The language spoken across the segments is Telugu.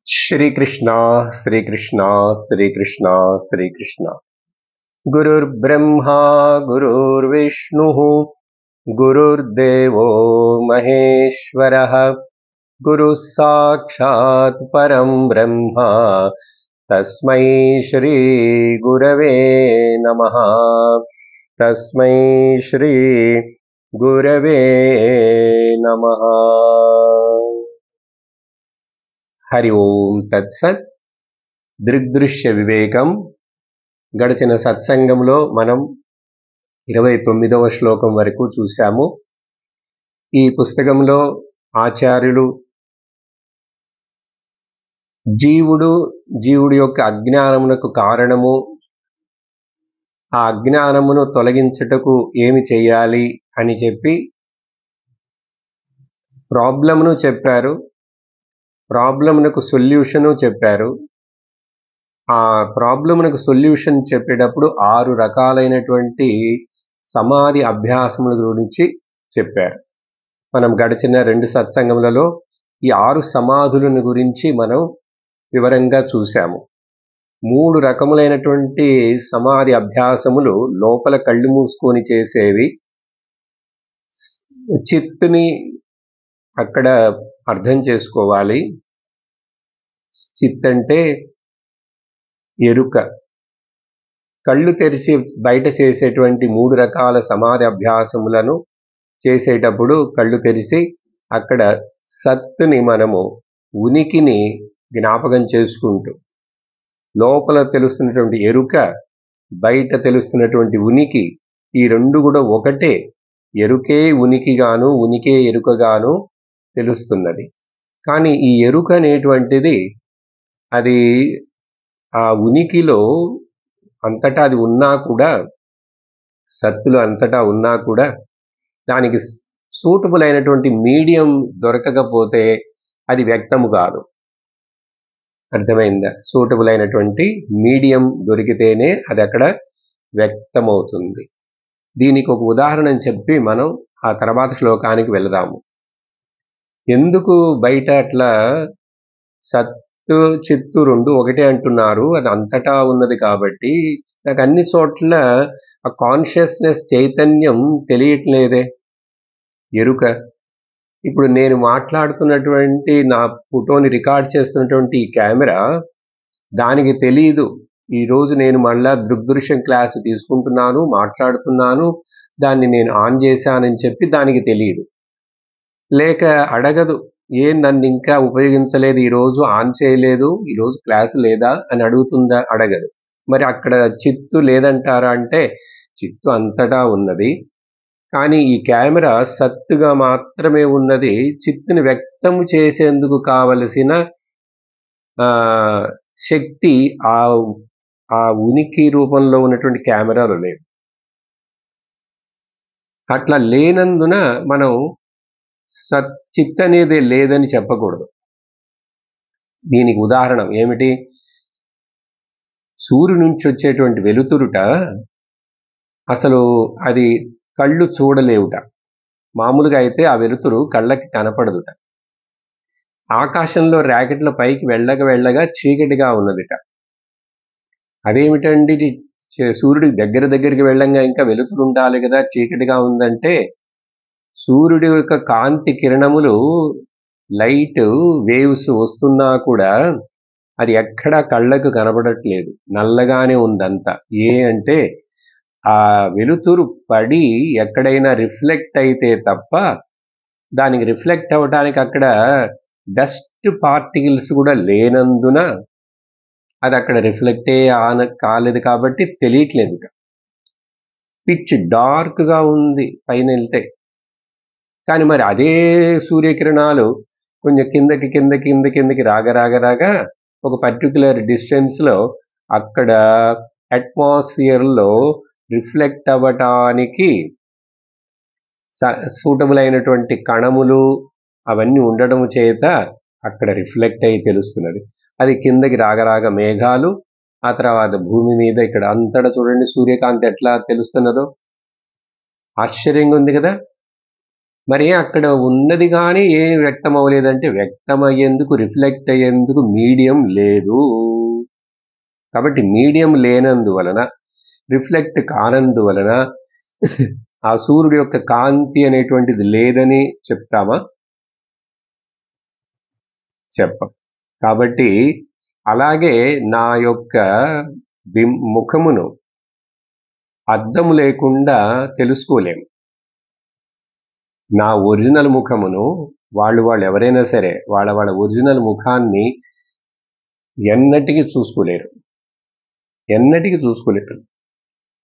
श्री कृष्णा श्री कृष्णा श्री कृष्णा श्री कृष्णा। गुरुर्ब्रह्मा गुरुर्विष्णुः गुरुर्देवो महेश्वरः गुरुः साक्षात् परं ब्रह्म तस्मै श्री गुरवे नमः। तस्मै श्री गुरवे नमः। हरि ओम तत्सत्। దృగ్దృశ్య వివేకం. గడిచిన సత్సంగంలో మనం 29వ శ్లోకం వరకు చూశాము. ఈ పుస్తకంలో ఆచార్యులు జీవుడి యొక్క అజ్ఞానమునకు కారణము, ఆ అజ్ఞానమును తొలగించుటకు ఏమి చేయాలి అని చెప్పి ప్రాబ్లమ్ను చెప్పారు, ప్రాబ్లమ్నకు సొల్యూషను చెప్పారు. ఆ ప్రాబ్లమ్నకు సొల్యూషన్ చెప్పేటప్పుడు 6 రకాలైనటువంటి సమాధి అభ్యాసముల గురించి చెప్పారు. మనం గడిచిన 2 సత్సంగములలో ఈ 6 సమాధులను గురించి మనం వివరంగా చూశాము. 3 రకములైనటువంటి సమాధి అభ్యాసములు లోపల కళ్ళు మూసుకొని చేసేవి. చిత్తుని అక్కడ అర్థం చేసుకోవాలి. చిత్ అంటే ఎరుక. కళ్ళు తెరిచి బయట చేసేటువంటి 3 రకాల సమాధి అభ్యాసములను చేసేటప్పుడు కళ్ళు తెరిచి అక్కడ సత్తుని, మనము ఉనికిని జ్ఞాపకం చేసుకుంటూ, లోపల తెలుస్తున్నటువంటి ఎరుక, బయట తెలుస్తున్నటువంటి ఉనికి, ఈ రెండు కూడా ఒకటే. ఎరుకే ఉనికిగాను, ఉనికే ఎరుకగాను తెలుస్తున్నది. కానీ ఈ ఎరుక అనేటువంటిది అది ఆ ఉనికిలో అంతటా అది ఉన్నా కూడా, సత్తులో అంతటా ఉన్నా కూడా దానికి సూటబుల్ అయినటువంటి మీడియం దొరకకపోతే అది వ్యక్తము కాదు. అర్థమైందా? సూటబుల్ అయినటువంటి మీడియం దొరికితేనే అది అక్కడ వ్యక్తమవుతుంది. దీనికి ఒక ఉదాహరణ చెప్పి మనం ఆ తర్వాత శ్లోకానికి వెళదాము. ఎందుకు బయట అట్లా సత్తు చిత్తు రెండు ఒకటే అంటున్నారు? అది అంతటా ఉన్నది కాబట్టి నాకు అన్ని చోట్ల ఆ కాన్షియస్నెస్, చైతన్యం తెలియట్లేదే, ఎరుక. ఇప్పుడు నేను మాట్లాడుతున్నటువంటి, నా ఫోటోని రికార్డ్ చేస్తున్నటువంటి ఈ కెమెరా, దానికి తెలియదు ఈరోజు నేను మళ్ళా దృగ్దృశ్యం క్లాస్ తీసుకుంటున్నాను, మాట్లాడుతున్నాను, దాన్ని నేను ఆన్ చేశానని చెప్పి దానికి తెలియదు. లేక అడగదు, నన్ను ఇంకా ఉపయోగించలేదు, ఈరోజు ఆన్ చేయలేదు, ఈరోజు క్లాస్ లేదా అని అడుగుతుందా? అడగదు. మరి అక్కడ చిత్తు లేదంటారా అంటే చిత్తు అంతటా ఉన్నది, కానీ ఈ కెమెరా సత్తుగా మాత్రమే ఉన్నది. చిత్తుని వ్యక్తం చేసేందుకు కావలసిన శక్తి ఆ ఉనికి రూపంలో ఉన్నటువంటి కెమెరాలో లేదు. అట్లా లేనందున మనం చిత్ అనేది లేదని చెప్పకూడదు. దీనికి ఉదాహరణ ఏమిటి? సూర్యుడి నుంచి వచ్చేటువంటి వెలుతురుట అసలు అది కళ్ళు చూడలేవుట. మామూలుగా అయితే ఆ వెలుతురు కళ్ళకి కనపడదుట. ఆకాశంలో ర్యాకెట్ల పైకి వెళ్ళగా చీకటిగా ఉన్నదిట. అదేమిటండి, సూర్యుడికి దగ్గరికి వెళ్ళంగా ఇంకా వెలుతురు ఉండాలి కదా, చీకటిగా ఉందంటే సూర్యుడి యొక్క కాంతి కిరణములు, లైట్ వేవ్స్ వస్తున్నా కూడా అది ఎక్కడా కళ్ళకు కనబడట్లేదు, నల్లగానే ఉందంతా. అంటే ఆ వెలుతురు పడి ఎక్కడైనా రిఫ్లెక్ట్ అయితే తప్ప, దానికి రిఫ్లెక్ట్ అవ్వడానికి అక్కడ డస్ట్ పార్టికల్స్ కూడా లేనందున అది అక్కడ రిఫ్లెక్టే కాలేదు కాబట్టి తెలియట్లేదు. పిచ్ డార్క్గా ఉంది పైన వెళ్తే. కానీ మరి అదే సూర్యకిరణాలు కొంచెం కిందకి రాగా ఒక పర్టికులర్ డిస్టెన్స్లో అక్కడ అట్మాస్ఫియర్లో రిఫ్లెక్ట్ అవ్వటానికి సూటబుల్ అయినటువంటి కణములు అవన్నీ ఉండడం చేత అక్కడ రిఫ్లెక్ట్ అయి తెలుస్తున్నది. అది కిందకి రాగా మేఘాలు, ఆ తర్వాత భూమి మీద ఇక్కడ అంతటా చూడండి సూర్యకాంతి ఎట్లా తెలుస్తున్నదో. ఆశ్చర్యంగా ఉంది కదా. మరి అక్కడ ఉన్నది కానీ ఏం వ్యక్తం అవ్వలేదంటే వ్యక్తమయ్యేందుకు రిఫ్లెక్ట్ అయ్యేందుకు మీడియం లేదు. కాబట్టి మీడియం లేనందువలన రిఫ్లెక్ట్ కానందువలన ఆ సూర్యుడి యొక్క కాంతి అనేటువంటిది లేదని చెప్తామా? చెప్పం. కాబట్టి అలాగే నా యొక్క ముఖమును అద్దము లేకుండా తెలుసుకోలేము. నా ఒరిజినల్ ముఖమును వాళ్ళు ఎవరైనా సరే వాళ్ళ ఒరిజినల్ ముఖాన్ని ఎన్నటికీ చూసుకోలేరు.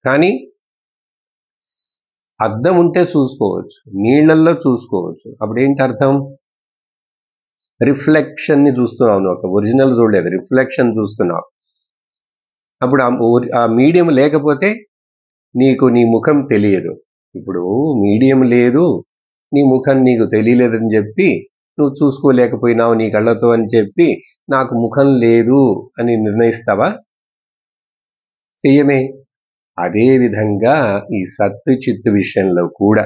కానీ అద్దం ఉంటే చూసుకోవచ్చు, నీళ్లల్లో చూసుకోవచ్చు. అప్పుడు ఏంటి అర్థం? రిఫ్లెక్షన్ని చూస్తున్నావు. ఒక ఒరిజినల్ చూడలేదు, రిఫ్లెక్షన్ చూస్తున్నావు. అప్పుడు ఆ మీడియం లేకపోతే నీకు నీ ముఖం తెలియదు. ఇప్పుడు మీడియం లేదు, నీ ముఖం నీకు తెలియలేదని చెప్పి నువ్వు చూసుకోలేకపోయినావు నీ కళ్ళతో అని చెప్పి నాకు ముఖం లేదు అని నిర్ణయిస్తావా? చెయ్యమే. అదే విధంగా ఈ సత్తు చిత్తు విషయంలో కూడా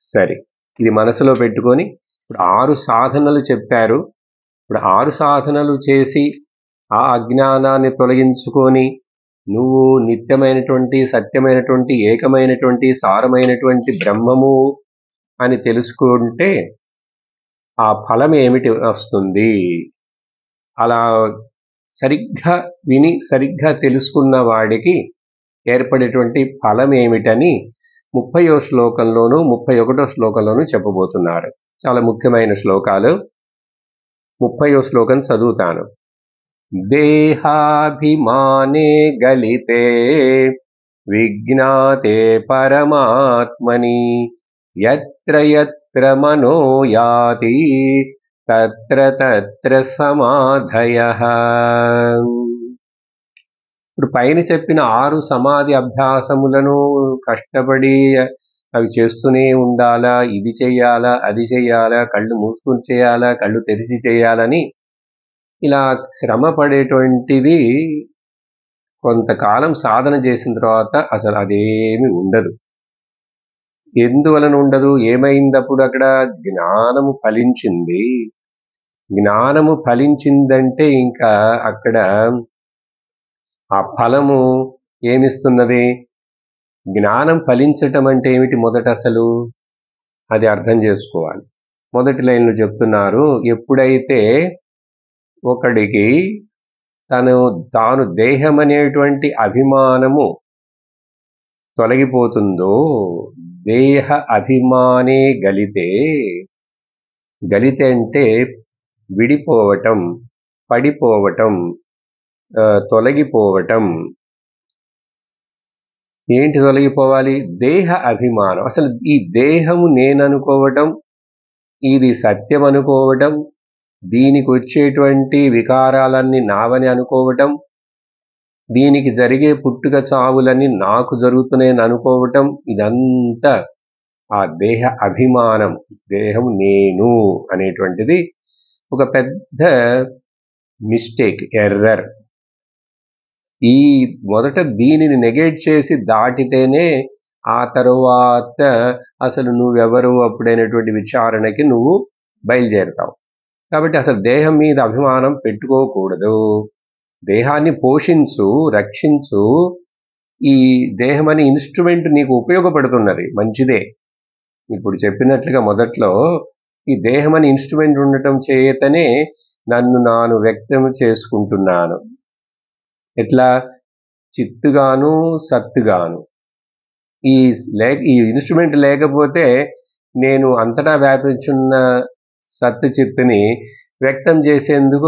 సరే, ఇది మనసులో పెట్టుకొని ఇప్పుడు 6 సాధనలు చెప్పారు. ఇప్పుడు 6 సాధనలు చేసి ఆ అజ్ఞానాన్ని తొలగించుకొని నువ్వు నిత్యమైనటువంటి, సత్యమైనటువంటి, ఏకమైనటువంటి, సారమైనటువంటి బ్రహ్మము అని తెలుసుకుంటే ఆ ఫలం ఏమిటి వస్తుంది? అలా సరిగ్గా విని సరిగ్గా తెలుసుకున్న వాడికి ఏర్పడేటువంటి ఫలం ఏమిటని 30వ శ్లోకంలోనూ 31వ శ్లోకంలోనూ చెప్పబోతున్నారు. చాలా ముఖ్యమైన శ్లోకాలు. 30వ శ్లోకం చదువుతాను. దేహాభిమానే గలితే విజ్ఞాతే పరమాత్మని యత్ర యత్ర మనో యాతి తత్ర తత్ర సమాధయః. ఇప్పుడు పైన చెప్పిన 6 సమాధి అభ్యాసములను కష్టపడి అవి చేస్తూనే ఉండాలా, ఇది చెయ్యాలా, అది చెయ్యాలా, కళ్ళు మూసుకుని చేయాలా, కళ్ళు తెరిచి చేయాలని ఇలా శ్రమ పడేటువంటిది కొంతకాలం సాధన చేసిన తర్వాత అసలు అదేమి ఉండదు. ఎందువలన ఉండదు? ఏమైందప్పుడు? అక్కడ జ్ఞానము ఫలించింది. జ్ఞానము ఫలించిందంటే ఇంకా అక్కడ ఆ ఫలము ఏమిస్తున్నది? జ్ఞానం ఫలించటం అంటే ఏమిటి? మొదట అసలు అది అర్థం చేసుకోవాలి. మొదటి లైన్లో చెప్తున్నారు, ఎప్పుడైతే ఒకడికి తాను దేహం అనేటువంటి అభిమానము తొలగిపోతుందో, దేహ అభిమానే గలితే అంటే విడిపోవటం, పడిపోవటం, తొలగిపోవటం. ఏంటి తొలగిపోవాలి? దేహ అభిమానం. అసలు ఈ దేహము నేననుకోవటం, ఇది సత్యం అనుకోవటం, దీనికి వచ్చేటువంటి వికారాలన్నీ నావని అనుకోవటం, దీనికి జరిగే పుట్టుక చావులన్నీ నాకు జరుగుతున్నాయని అనుకోవటం, ఇదంతా ఆ దేహ అభిమానం, దేహం నేను అనేటువంటిది ఒక పెద్ద మిస్టేక్, ఎర్రర్. ఈ మొదట దీనిని నెగేట్ చేసి దాటితేనే ఆ తరువాత అసలు నువ్వెవరు అప్పుడైనటువంటి విచారణకి నువ్వు బయలుదేరుతావు. కాబట్టి అసలు దేహం మీద అభిమానం పెట్టుకోకూడదు. దేహాన్ని పోషించు, రక్షించు. ఈ దేహం అనే ఇన్స్ట్రుమెంట్ నీకు ఉపయోగపడుతున్నది, మంచిదే. ఇప్పుడు చెప్పినట్లుగా మొదట్లో ఈ దేహం అనే ఇన్స్ట్రుమెంట్ ఉండటం చేతనే నన్ను నాను వ్యక్తం చేసుకుంటున్నాను. ఎట్లా? చిత్తుగాను, సత్తుగాను. ఈ ఇన్స్ట్రుమెంట్ లేకపోతే నేను అంతటా వ్యాపించున్న సత్తు చిత్తుని వ్యక్తం చేసేందుకు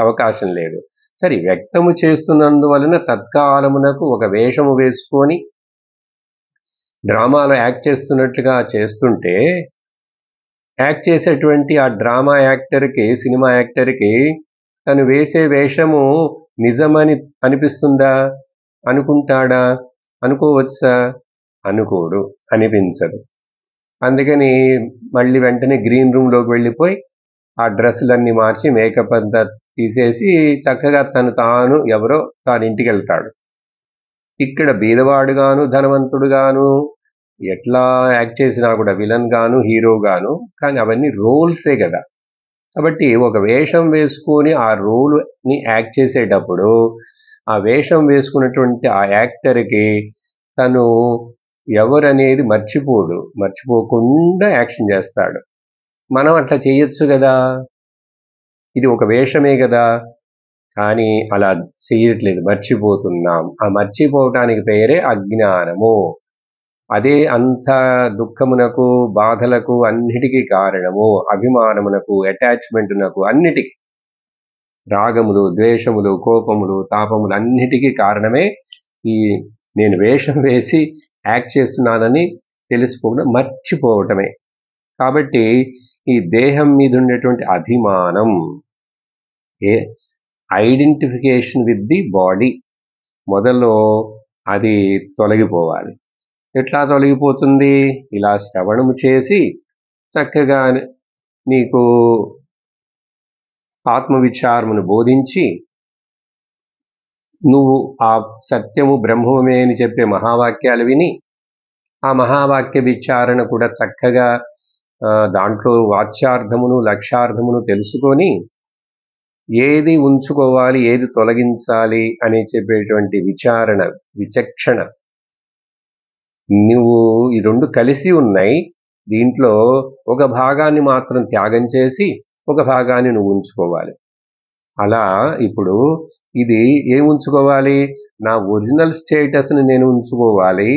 అవకాశం లేదు. సరే, వ్యక్తము చేస్తున్నందువలన తత్కాలమునకు ఒక వేషము వేసుకొని డ్రామాలో యాక్ట్ చేస్తున్నట్లుగా చేస్తుంటే, యాక్ట్ చేసేటువంటి ఆ డ్రామా యాక్టర్కి, సినిమా యాక్టర్కి తను వేసే వేషము నిజమని అనిపిస్తుందా? అనుకుంటాడా? అనుకోవచ్చా? అనుకోడు, అనిపించదు. అందుకని మళ్ళీ వెంటనే గ్రీన్ రూమ్లోకి వెళ్ళిపోయి ఆ డ్రెస్సులన్నీ మార్చి, మేకప్ అంతా తీసేసి చక్కగా తాను ఎవరో తాను ఇంటికి వెళ్తాడు. ఇక్కడ బీదవాడుగాను, ధనవంతుడుగాను, ఎట్లా యాక్ట్ చేసినా కూడా విలన్ గాను హీరో గాను, కానీ అవన్నీ రోల్సే కదా. కాబట్టి ఒక వేషం వేసుకొని ఆ రోల్ని యాక్ట్ చేసేటప్పుడు ఆ వేషం వేసుకున్నటువంటి ఆ యాక్టర్కి తను ఎవరనేది మర్చిపోకుండా యాక్షన్ చేస్తాడు. మనం అట్లా చేయొచ్చు కదా, ఇది ఒక వేషమే కదా, కానీ అలా చేయట్లేదు, మర్చిపోతున్నాం. ఆ మర్చిపోవటానికి పేరే అజ్ఞానము. అదే అంత దుఃఖమునకు, బాధలకు అన్నిటికీ కారణము. అభిమానమునకు, అటాచ్మెంటునకు, అన్నిటికీ, రాగములు, ద్వేషములు, కోపములు, తాపములు అన్నిటికీ కారణమే ఈ నేను వేషం వేసి యాక్ట్ చేస్తున్నానని తెలుసుకోవడం, మర్చిపోవటమే. కాబట్టి ఈ దేహం మీద ఉండేటువంటి అభిమానం, ఐడెంటిఫికేషన్ విత్ ది బాడీ మొదల్లో అది తొలగిపోవాలి. ఎట్లా తొలగిపోతుంది? ఇలా శ్రవణము చేసి చక్కగా నీకు ఆత్మవిచారమును బోధించి నువ్వు ఆ సత్యము బ్రహ్మమే అని చెప్పే మహావాక్యాలు విని ఆ మహావాక్య విచారణ కూడా చక్కగా దాంట్లో వాచ్యార్థమును లక్ష్యార్థమును తెలుసుకొని ఏది ఉంచుకోవాలి, ఏది తొలగించాలి అని చెప్పేటువంటి విచారణ, విచక్షణ, నువ్వు ఈ రెండు కలిసి ఉన్నాయి. దీంట్లో ఒక భాగాన్ని మాత్రం త్యాగం చేసి ఒక భాగాన్ని నువ్వు ఉంచుకోవాలి. అలా ఇప్పుడు ఇది ఏం ఉంచుకోవాలి? నా ఒరిజినల్ స్టేటస్ని నేను ఉంచుకోవాలి,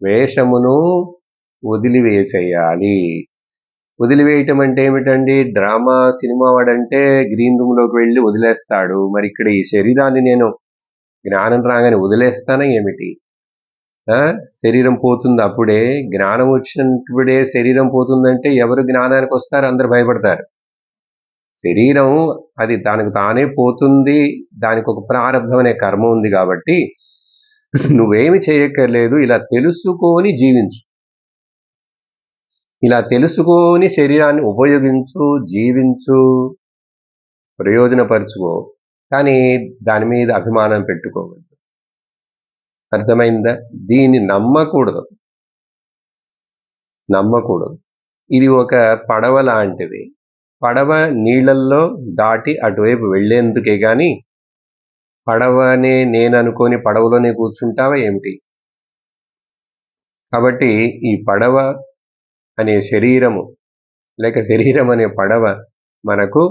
వేషమును వదిలివేసేయాలి. వదిలివేయటం అంటే ఏమిటండి? డ్రామా సినిమా వాడంటే గ్రీన్ రూమ్లోకి వెళ్ళి వదిలేస్తాడు. మరి ఇక్కడ ఈ శరీరాన్ని నేను జ్ఞానం రాగానే వదిలేస్తానా ఏమిటి? శరీరం పోతుంది అప్పుడే, జ్ఞానం వచ్చినప్పుడే శరీరం పోతుందంటే ఎవరు జ్ఞానానికి వస్తారు? అందరు భయపడతారు. శరీరం అది దానికి తానే పోతుంది, దానికి ఒక ప్రారంభం అనే కర్మ ఉంది. కాబట్టి నువ్వేమి చేయక్కర్లేదు, ఇలా తెలుసుకొని జీవించు. ఇలా తెలుసుకొని శరీరాన్ని ఉపయోగించు, జీవించు, ప్రయోజనపరుచుకో, కానీ దాని మీద అభిమానం పెట్టుకోవద్దు. అర్థమైందా? దీన్ని నమ్మకూడదు. ఇది ఒక పడవ లాంటిది. పడవ నీళ్ళల్లో దాటి అటువైపు వెళ్లేందుకే గాని పడవనే నేను అనుకొని పడవలోనే కూర్చుంటావా ఏమిటి? కాబట్టి ఈ పడవ అనే శరీరము లేక శరీరం అనే పడవ మనకు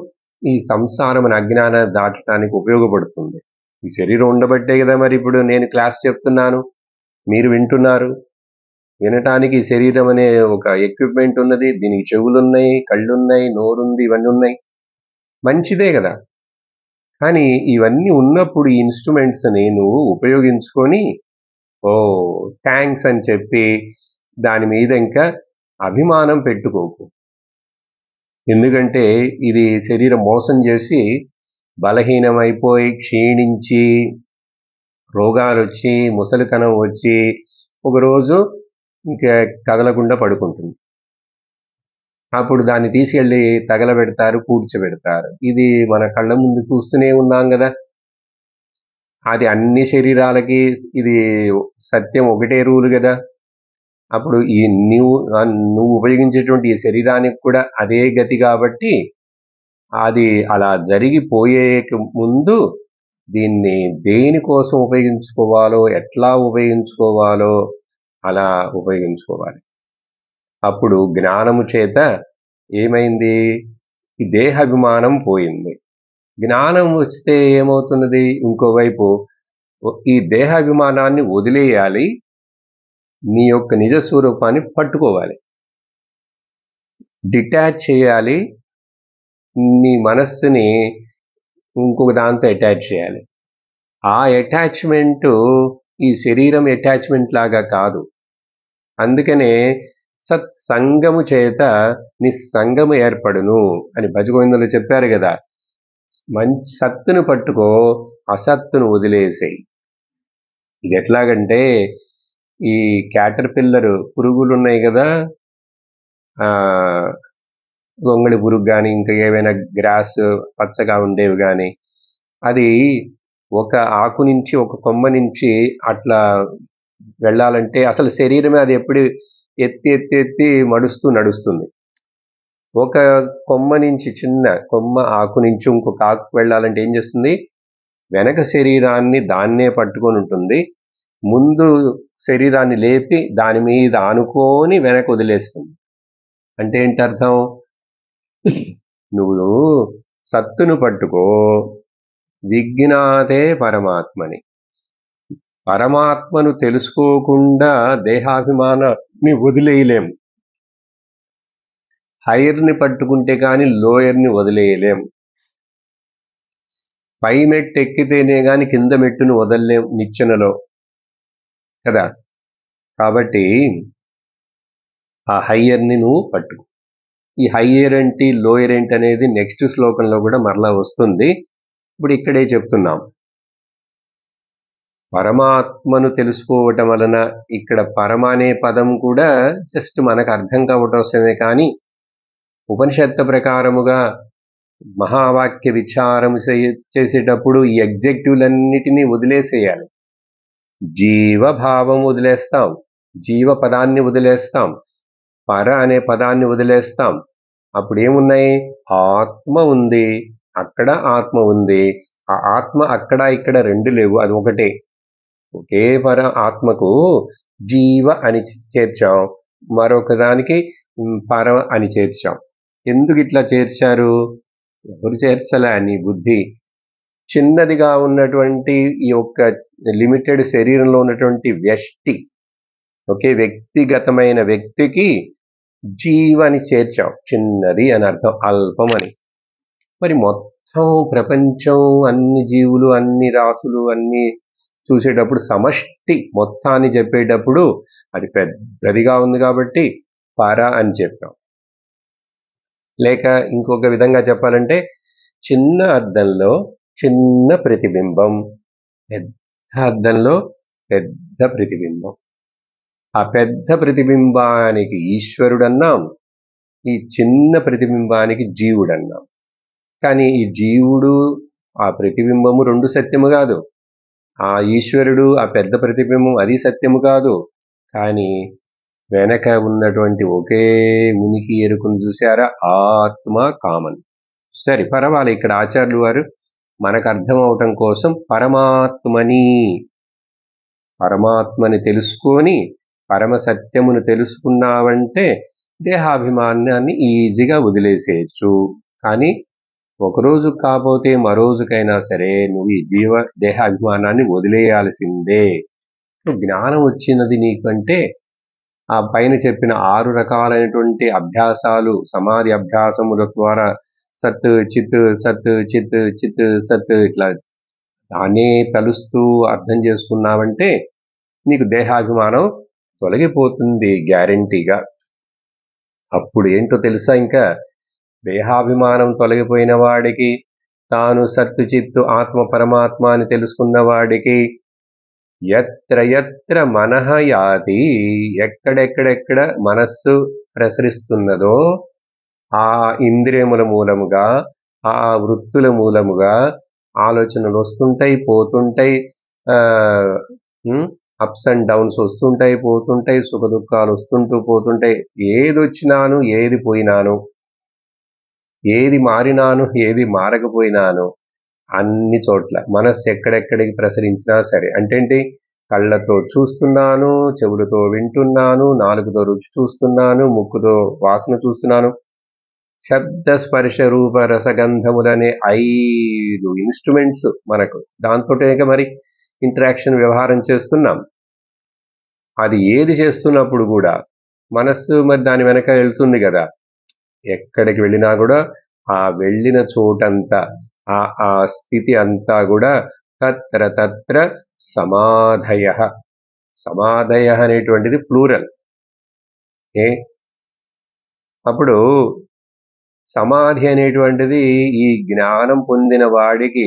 ఈ సంసారం అనే అజ్ఞానాన్ని దాటడానికి ఉపయోగపడుతుంది. ఈ శరీరం ఉండబట్టే కదా మరి ఇప్పుడు నేను క్లాస్ చెప్తున్నాను, మీరు వింటున్నారు. వినటానికి ఈ శరీరం అనే ఒక ఎక్విప్మెంట్ ఉన్నది, దీనికి చెవులున్నాయి, కళ్ళున్నాయి, నోరుంది, ఇవన్నీ ఉన్నాయి, మంచిదే కదా. కానీ ఇవన్నీ ఉన్నప్పుడు ఈ ఇన్స్ట్రుమెంట్స్ని నువ్వు ఉపయోగించుకొని ఓ థ్యాంక్స్ అని చెప్పి దాని మీద ఇంకా అభిమానం పెట్టుకోకు. ఎందుకంటే ఇది శరీరం మోసం చేసి బలహీనమైపోయి క్షీణించి రోగాలు వచ్చి ముసలితనం వచ్చి ఒకరోజు ఇంకా కదలకుండా పడుకుంటుంది. అప్పుడు దాన్ని తీసుకెళ్ళి తగలబెడతారు, కూర్చోబెడతారు. ఇది మన కళ్ళ ముందు చూస్తూనే ఉన్నాం కదా. అది అన్ని శరీరాలకి ఇది సత్యం ఒకటే రూలు కదా. అప్పుడు ఈ నువ్వు ఉపయోగించేటువంటి ఈ శరీరానికి కూడా అదే గతి. కాబట్టి అది అలా జరిగిపోయే ముందు దీన్ని దేనికోసం ఉపయోగించుకోవాలో, ఎట్లా ఉపయోగించుకోవాలో అలా ఉపయోగించుకోవాలి. అప్పుడు జ్ఞానము చేత ఏమైంది? ఈ దేహాభిమానం పోయింది. జ్ఞానం వస్తే ఏమవుతున్నది? ఇంకోవైపు ఈ దేహాభిమానాన్ని వదిలేయాలి, నీ యొక్క నిజ స్వరూపాన్ని పట్టుకోవాలి, డిటాచ్ చేయాలి, నీ మనస్సుని ఇంకొక దాంతో అటాచ్ చేయాలి. ఆ అటాచ్మెంటు ఈ శరీరం అటాచ్మెంట్ లాగా కాదు. అందుకనే సత్సంగము చేత నిస్సంగము ఏర్పడును అని భజగోవిందంలో చెప్పారు కదా. మంచి సత్తును పట్టుకో, అసత్తును వదిలేసేయి. ఇది ఎట్లాగంటే ఈ క్యాటర్ పిల్లర్ పురుగులు ఉన్నాయి కదా, గొంగళి పురుగు కానీ ఇంకా ఏవైనా గ్రాస్ పచ్చగా ఉండేవి కానీ, అది ఒక ఆకు నుంచి ఒక కొమ్మ నుంచి అట్లా వెళ్ళాలంటే అసలు శరీరమే అది ఎప్పుడు ఎత్తి ఎత్తి ఎత్తి మడుస్తూ నడుస్తుంది. ఒక కొమ్మ నుంచి చిన్న కొమ్మ ఆకు నుంచి ఇంకొక ఆకుకు వెళ్ళాలంటే ఏం చేస్తుంది? వెనక శరీరాన్ని దాన్నే పట్టుకొని ఉంటుంది. ముందు శరీరాన్ని లేపి దాని మీద ఆనుకొని వెనక వదిలేస్తుంది. అంటే ఏంటి అర్థం? నువ్వు సత్తును పట్టుకో, విజ్ఞాతే పరమాత్మని. పరమాత్మను తెలుసుకోకుండా దేహాభిమానాన్ని వదిలేయలేం. హైర్ని పట్టుకుంటే కానీ లోయర్ని వదిలేయలేం. పై మెట్టు ఎక్కితేనే గాని కింద మెట్టును వదలలేం నిచ్చెనలో కదా. కాబట్టి ఆ హయ్యర్ని నువ్వు పట్టుకో. ఈ హయ్యర్ ఏంటి, లోయర్ ఏంటి అనేది నెక్స్ట్ శ్లోకంలో కూడా మరలా వస్తుంది. ఇప్పుడు ఇక్కడే చెప్తున్నాం. పరమాత్మను తెలుసుకోవటం వలన ఇక్కడ పరమ అనే పదం కూడా జస్ట్ మనకు అర్థం కావటం వస్తుంది. కానీ ఉపనిషత్తు ప్రకారముగా మహావాక్య విచారం చేసేటప్పుడు ఈ ఎగ్జెక్టివ్లన్నిటినీ వదిలేసేయాలి. జీవభావం వదిలేస్తాం, జీవ పదాన్ని వదిలేస్తాం, పర అనే పదాన్ని వదిలేస్తాం. అప్పుడు ఏమున్నాయి? ఆత్మ ఉంది, అక్కడ ఆత్మ ఉంది. ఆ ఆత్మ అక్కడ ఇక్కడ రెండు లేవు, అది ఒకటే. ఒకే పర ఆత్మకు జీవ అని చేర్చాం, మరొక దానికి పర అని చేర్చాం. ఎందుకు ఇట్లా చేర్చారు? ఎవరు చేర్చలే, నీ బుద్ధి. చిన్నదిగా ఉన్నటువంటి ఈ యొక్క లిమిటెడ్ శరీరంలో ఉన్నటువంటి వ్యష్టి, ఒకే వ్యక్తిగతమైన వ్యక్తికి జీవని చేర్చాం. చిన్నది అని అర్థం, అల్పం అని. మరి మొత్తం ప్రపంచం, అన్ని జీవులు, అన్ని రాసులు, అన్ని చూసేటప్పుడు సమష్టి మొత్తాన్ని చెప్పేటప్పుడు అది పెద్దదిగా ఉంది కాబట్టి పర అని చెప్పాం. లేక ఇంకొక విధంగా చెప్పాలంటే చిన్న అద్దంలో చిన్న ప్రతిబింబం, పెద్ద అద్దంలో పెద్ద ప్రతిబింబం. ఆ పెద్ద ప్రతిబింబానికి ఈశ్వరుడన్నాం, ఈ చిన్న ప్రతిబింబానికి జీవుడన్నాం. కానీ ఈ జీవుడు ఆ ప్రతిబింబము రెండు సత్యము కాదు. ఆ ఈశ్వరుడు ఆ పెద్ద ప్రతిబింబం అది సత్యము కాదు. కానీ వెనక ఉన్నటువంటి ఒకే ఉనికి ఎరుకును చూశారా? ఆత్మ కామన్. సరే, పర్వాలేదు. ఇక్కడ ఆచార్యులు వారు మనకు అర్థం అవటం కోసం పరమాత్మని తెలుసుకొని పరమ సత్యమును తెలుసుకున్నావంటే దేహాభిమానాన్ని ఈజీగా వదిలేసేయచ్చు. కానీ ఒకరోజు కాకపోతే మరోజుకైనా సరే నువ్వు ఈ దేహాభిమానాన్ని వదిలేయాల్సిందే. జ్ఞానం వచ్చినది నీకంటే ఆ పైన చెప్పిన 6 రకాలైనటువంటి అభ్యాసాలు, సమాధి అభ్యాసముల ద్వారా సత్ చిత్ సత్ చిత్ చిత్ సత్ ఇట్లా దాన్నే తలుస్తూ అర్థం చేసుకున్నావంటే నీకు దేహాభిమానం తొలగిపోతుంది గ్యారంటీగా. అప్పుడు ఏంటో తెలుసా? ఇంకా దేహాభిమానం తొలగిపోయిన వాడికి, తాను సత్తు చిత్తు ఆత్మ పరమాత్మ అని తెలుసుకున్న వాడికి ఎత్ర ఎత్ర మనః యాతి, ఎక్కడెక్కడెక్కడ మనస్సు ప్రసరిస్తున్నదో ఆ ఇంద్రియముల మూలముగా, ఆ వృత్తుల మూలముగా ఆలోచనలు వస్తుంటాయి, పోతుంటాయి, అప్స్ అండ్ డౌన్స్ వస్తుంటాయి, పోతుంటాయి, సుఖ దుఃఖాలు వస్తుంటూ పోతుంటాయి. ఏది వచ్చినాను, ఏది పోయినాను, ఏది మారినాను, ఏది మారకపోయినాను, అన్ని చోట్ల మనస్సు ఎక్కడెక్కడికి ప్రసరించినా సరే. అంటే కళ్ళతో చూస్తున్నాను, చెవులతో వింటున్నాను, నాలుగుతో రుచి చూస్తున్నాను, ముక్కుతో వాసన చూస్తున్నాను, శబ్ద స్పర్శ రూప రసగంధములనే 5 ఇన్స్ట్రుమెంట్స్ మనకు. దాంతోటే మరి ఇంటరాక్షన్ వ్యవహారం చేస్తున్నాం. అది ఏది చేస్తున్నప్పుడు కూడా మనస్సు మరి దాని వెనక వెళ్తుంది కదా. ఎక్కడికి వెళ్ళినా కూడా ఆ వెళ్ళిన చోటంతా ఆ స్థితి అంతా కూడా తత్ర తత్ర సమాధయ. సమాధయ అనేటువంటిది ప్లూరల్. అప్పుడు సమాధి అనేటువంటిది ఈ జ్ఞానం పొందిన వాడికి,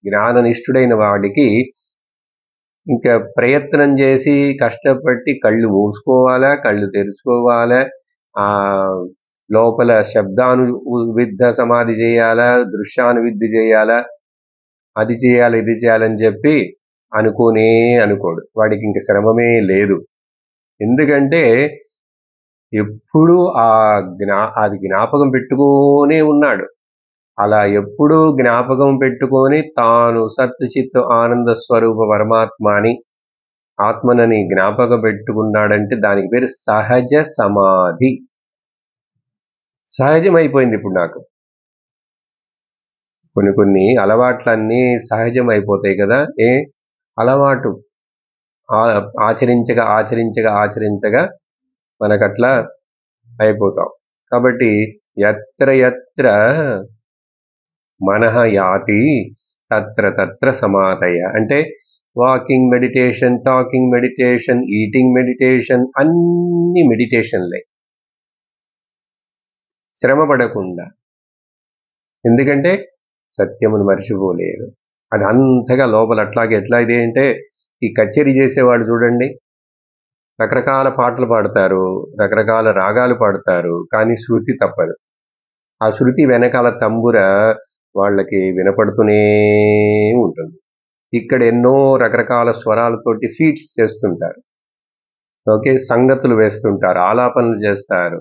జ్ఞాననిష్ఠుడైన వాడికి ఇంకా ప్రయత్నం చేసి కష్టపడి కళ్ళు మూసుకోవాలా, కళ్ళు తెరుచుకోవాలా, ఆ లోపల శబ్దానువిద్ధ సమాధి చేయాలా, దృశ్యానువిద్ధి చేయాలా, అది చేయాలి ఇది చేయాలని చెప్పి అనుకోడు. వాడికి ఇంక శ్రమమే లేదు. ఎందుకంటే ఎప్పుడూ అది జ్ఞాపకం పెట్టుకోనే ఉన్నాడు. అలా ఎప్పుడూ జ్ఞాపకం పెట్టుకొని తాను సత్ చిత్ ఆనంద స్వరూప పరమాత్మని ఆత్మనని జ్ఞాపకం పెట్టుకున్నాడంటే దానికి పేరు సహజ సమాధి. సహజమైపోయింది ఇప్పుడు నాకు. కొన్ని అలవాట్లన్నీ సహజం అయిపోతాయి కదా. అలవాటు ఆచరించగా మనకట్లా అయిపోతాం. కాబట్టి యత్ర యత్ర మనః యాతి తత్ర తత్ర సమాధయ అంటే walking meditation, talking meditation, eating meditation, అన్ని మెడిటేషన్లే. శ్రమ పడకుండా. ఎందుకంటే సత్యమును మర్చిపోలేదు. అది అంతగా లోపల అట్లాగే ఎట్లా ఇది అంటే ఈ కచేరీ చేసేవాడు చూడండి, రకరకాల పాటలు పాడతారు, రకరకాల రాగాలు పాడతారు, కానీ శృతి తప్పదు. ఆ శృతి వెనకాల తంబుర వాళ్ళకి వినపడుతూనే ఉంటుంది. ఇక్కడ ఎన్నో రకరకాల స్వరాలతోటి ఫీట్స్ చేస్తుంటారు. ఓకే, సంగతులు వేస్తుంటారు, ఆలాపనలు చేస్తారు,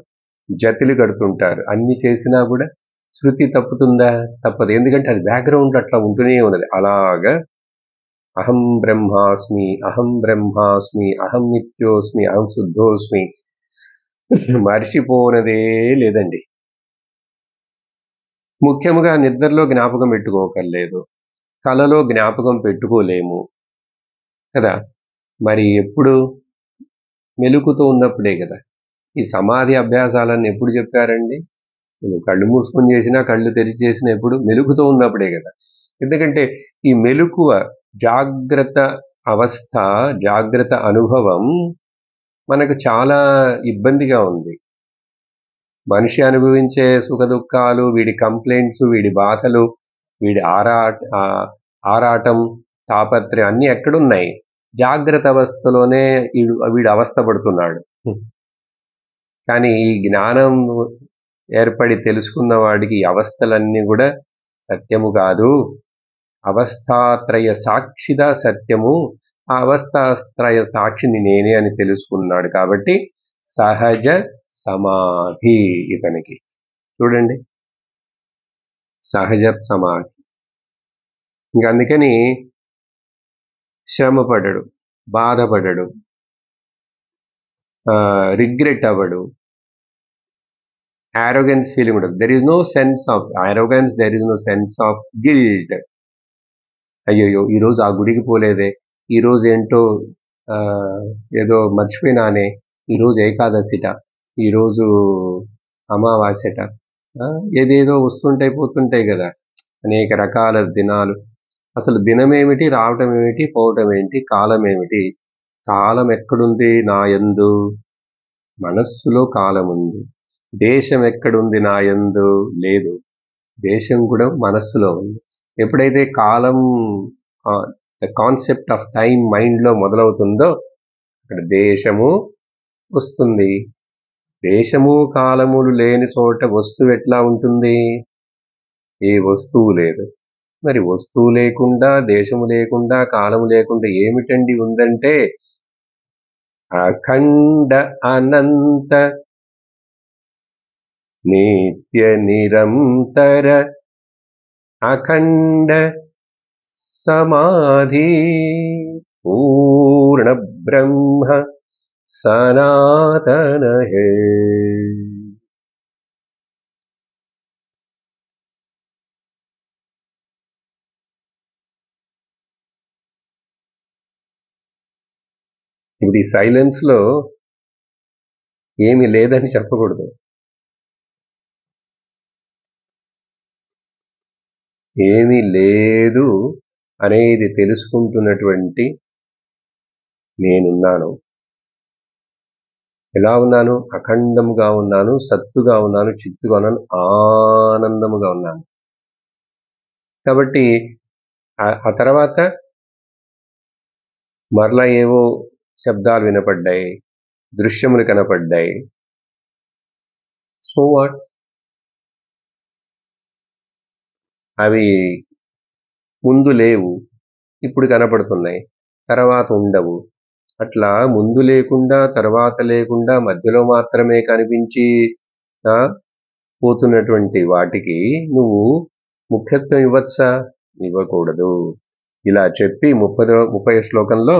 జతులు కడుతుంటారు. అన్ని చేసినా కూడా శృతి తప్పుతుందా? తప్పదు. ఎందుకంటే అది బ్యాక్గ్రౌండ్ అట్లా ఉంటూనే ఉన్నది. అలాగా అహం బ్రహ్మాస్మి, అహం బ్రహ్మాస్మి, అహం నిత్యోస్మి, అహం శుద్ధోస్మి మర్చిపోనదే లేదండి. ముఖ్యముగా నిద్రలో జ్ఞాపకం పెట్టుకోకర్లేదు, కలలో జ్ఞాపకం పెట్టుకోలేము కదా. మరి ఎప్పుడు? మెలుకుతో ఉన్నప్పుడే కదా. ఈ సమాధి అభ్యాసాలన్నీ ఎప్పుడు చెప్పారండి? నువ్వు కళ్ళు మూసుకొని చేసినా, కళ్ళు తెరిచి చేసినా ఎప్పుడు? మెలుకుతో ఉన్నప్పుడే కదా. ఎందుకంటే ఈ మెలకువ, జాగ్రత్త అవస్థ, జాగ్రత్త అనుభవం మనకు చాలా ఇబ్బందిగా ఉంది. మనిషి అనుభవించే సుఖ దుఃఖాలు, వీడి కంప్లైంట్స్, వీడి బాధలు, వీడి ఆరాటం, తాపత్రయం అన్నీ ఎక్కడున్నాయి? జాగ్రత్త అవస్థలోనే వీడు అవస్థ పడుతున్నాడు. కానీ ఈ జ్ఞానం ఏర్పడి తెలుసుకున్న వాడికి ఈ అవస్థలన్నీ కూడా సత్యము కాదు, అవస్థాత్రయ సాక్షిదా సత్యము, ఆ అవస్థాత్రయ సాక్షిని నేనే అని తెలుసుకున్నాడు. కాబట్టి సహజ సమాధి ఇతనికి. చూడండి, సహజ సమాధి. ఇంకా అందుకని శ్రమపడడు, బాధపడడు, రిగ్రెట్ అవ్వడు, arrogance feeling ఉండదు. there is no sense of arrogance, there is no sense of guilt. అయ్యయ్యో ఈరోజు ఆ గుడికి పోలేదే, ఈరోజు ఏంటో ఏదో మర్చిపోయినానే, ఈరోజు ఏకాదశిట, ఈరోజు అమావాస్యట, ఏదేదో వస్తుంటాయి పోతుంటాయి కదా అనేక రకాల దినాలు. అసలు దినమేమిటి, రావటం ఏమిటి, పోవటం ఏంటి, కాలం ఏమిటి? కాలం ఎక్కడుంది? నా యందు, మనస్సులో కాలం ఉంది. దేశం ఎక్కడుంది? నా యందు లేదు, దేశం కూడా మనస్సులో ఉంది. ఎప్పుడైతే కాలం, ద కాన్సెప్ట్ ఆఫ్ టైం మైండ్లో మొదలవుతుందో అక్కడ దేశము వస్తుంది. దేశము కాలములు లేని చోట వస్తువు ఎట్లా ఉంటుంది? ఏ వస్తువు లేదు. మరి వస్తువు లేకుండా, దేశము లేకుండా, కాలము లేకుండా ఏమిటండి ఉందంటే అఖండ అనంత నిత్య నిరంతర అఖండ సమాధి పూర్ణ బ్రహ్మ సనాతన హే. ఇప్పుడు ఈ సైలెన్స్ లో ఏమీ లేదని చెప్పకూడదు, ఏమీ లేదు అనేది తెలుసుకుంటున్నటువంటి నేనున్నాను. ఎలా ఉన్నాను? అఖండముగా ఉన్నాను, సత్తుగా ఉన్నాను, చిత్తుగా ఉన్నాను, ఆనందముగా ఉన్నాను. కాబట్టి ఆ తర్వాత మరలా ఏవో శబ్దాలు వినపడ్డాయి, దృశ్యములు కనపడ్డాయి. So what? అవి ముందు లేవు, ఇప్పుడు కనపడుతున్నాయి, తర్వాత ఉండవు. అట్లా ముందు లేకుండా తర్వాత లేకుండా మధ్యలో మాత్రమే కనిపించి పోతున్నటువంటి వాటికి నువ్వు ముఖ్యత్వం ఇవ్వచ్చా? ఇవ్వకూడదు. ఇలా చెప్పి 30వ శ్లోకంలో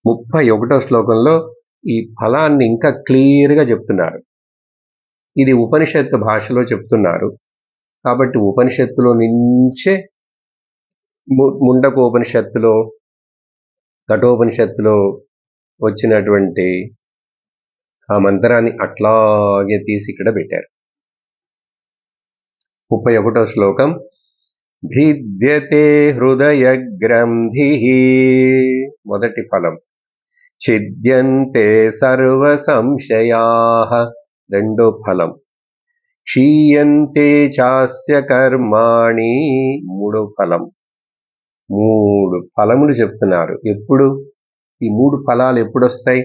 31వ శ్లోకంలో ఈ ఫలాన్ని ఇంకా క్లియర్గా చెప్తున్నారు. ఇది ఉపనిషత్తు భాషలో చెప్తున్నారు కాబట్టి ఉపనిషత్తులో నుంచే ముండకోపనిషత్తులో కఠోపనిషత్తులో వచ్చినటువంటి ఆ మంత్రాన్ని అట్లాగే తీసి ఇక్కడ పెట్టారు. 31వ శ్లోకం భిద్యతే హృదయ గ్రంథి మొదటి ఫలం, ఛిద్యంతే సర్వ సంశయాః రెండో ఫలం, క్షీయంతే చాస్య కర్మాణి మూడో ఫలం. 3 ఫలములు చెప్తున్నారు. ఎప్పుడు ఈ 3 ఫలాలు ఎప్పుడు వస్తాయి?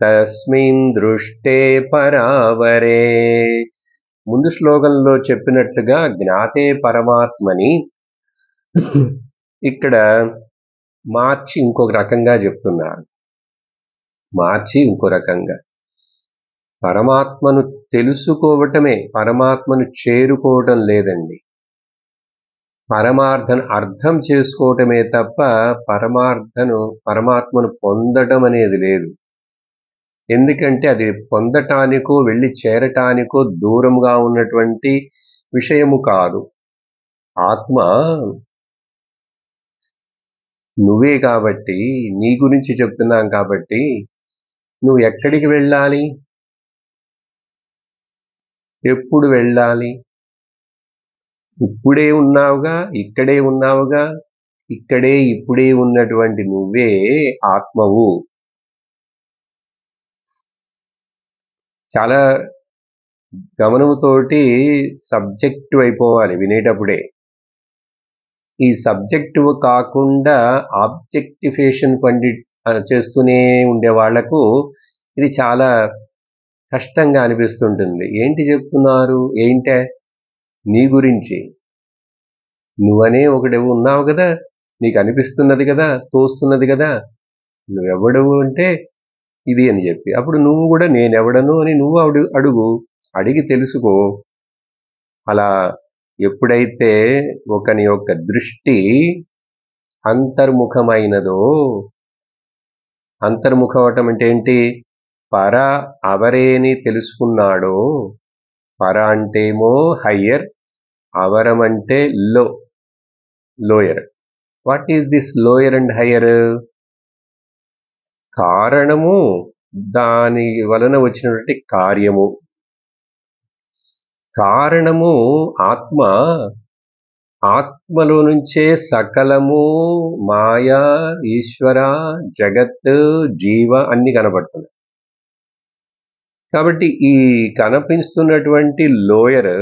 తస్మిన్ దృష్టే పరావరే. ముందు శ్లోకంలో చెప్పినట్లుగా జ్ఞాతే పరమాత్మని ఇక్కడ మార్చి ఇంకొక రకంగా చెప్తున్నారు. ఇంకో రకంగా పరమాత్మను తెలుసుకోవటమే, పరమాత్మను చేరుకోవటం లేదండి. పరమార్థను అర్థం చేసుకోవటమే తప్ప పరమాత్మను పొందటం అనేది లేదు. ఎందుకంటే అది పొందటానికో వెళ్ళి చేరటానికో దూరంగా ఉన్నటువంటి విషయము కాదు. ఆత్మ నువ్వే కాబట్టి, నీ గురించి చెప్తున్నాం కాబట్టి నువ్వు ఎక్కడికి వెళ్ళాలి? ఎప్పుడు వెళ్ళాలి? ఇప్పుడే ఉన్నావుగా, ఇక్కడే ఉన్నావుగా. ఇక్కడే ఇప్పుడే ఉన్నటువంటి నువ్వే ఆత్మవు. చాలా గమనముతోటి సబ్జెక్టివ్ అయిపోవాలి వినేటప్పుడే. ఈ సబ్జెక్టివ్ కాకుండా ఆబ్జెక్టిఫికేషన్ చేస్తూనే ఉండే వాళ్లకు ఇది చాలా కష్టంగా అనిపిస్తుంటుంది. ఏంటి చెప్తున్నారు? ఏంటే? నీ గురించి. నువ్వనే ఒకడెవు ఉన్నావు కదా, నీకు అనిపిస్తున్నది కదా, తోస్తున్నది కదా. నువ్వెవడవు అంటే ఇది అని చెప్పి, అప్పుడు నువ్వు కూడా నేనెవడను అని నువ్వు అడుగు, అడిగి తెలుసుకో. అలా ఎప్పుడైతే ఒకని యొక్క దృష్టి అంతర్ముఖమైనదో, అంతర్ముఖమవటం అంటే ఏంటి? పర అవరేని తెలుసుకున్నాడో, పర అంటేమో హయ్యర్, అవరం అంటే lower. What is this lower and higher? కారణము, దాని వలన వచ్చినటువంటి కార్యము. కారణము ఆత్మ, ఆత్మలో నుంచే సకలము, మాయా, ఈశ్వర, జగత్, జీవ అన్ని కనబడుతున్నాయి. కాబట్టి ఈ కనిపిస్తున్నటువంటి లోయర్,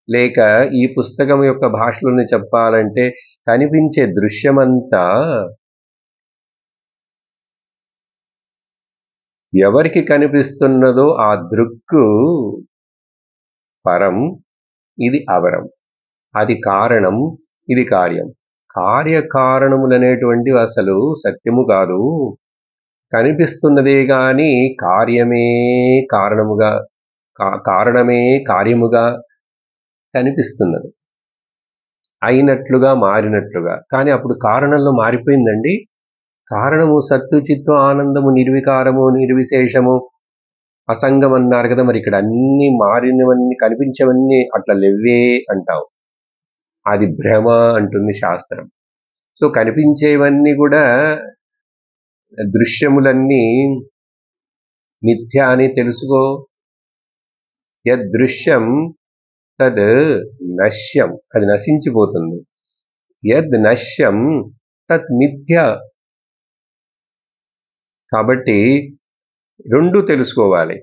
లేక ఈ పుస్తకం యొక్క భాషలోనే చెప్పాలంటే కనిపించే దృశ్యమంతా ఎవరికి కనిపిస్తున్నదో ఆ దృక్కు పరం, ఇది అవరం. అది కారణం, ఇది కార్యం. కార్యకారణములనేటువంటివి అసలు సత్యము కాదు. కనిపిస్తున్నదే గాని కార్యమే కారణముగా, కారణమే కార్యముగా కనిపిస్తున్నది, అయినట్లుగా మారినట్లుగా. కానీ అప్పుడు కారణంలో మారిపోయిందండి. కారణము సత్తు, చిత్తు, ఆనందము, నిర్వికారము, నిర్విశేషము, అసంగం అన్నారు కదా. మరి ఇక్కడ అన్ని మారినవన్నీ, కనిపించవన్నీ అట్లా లేవే అంటావు. అది భ్రమ అంటుంది శాస్త్రం. సో కనిపించేవన్నీ కూడా, దృశ్యములన్నీ మిథ్యా అని తెలుసుకో. యదృశ్యం తద్ నశ్యం, అది నశించిపోతుంది. యద్ నశ్యం తత్ మిథ్య. కాబట్టి రెండు తెలుసుకోవాలి.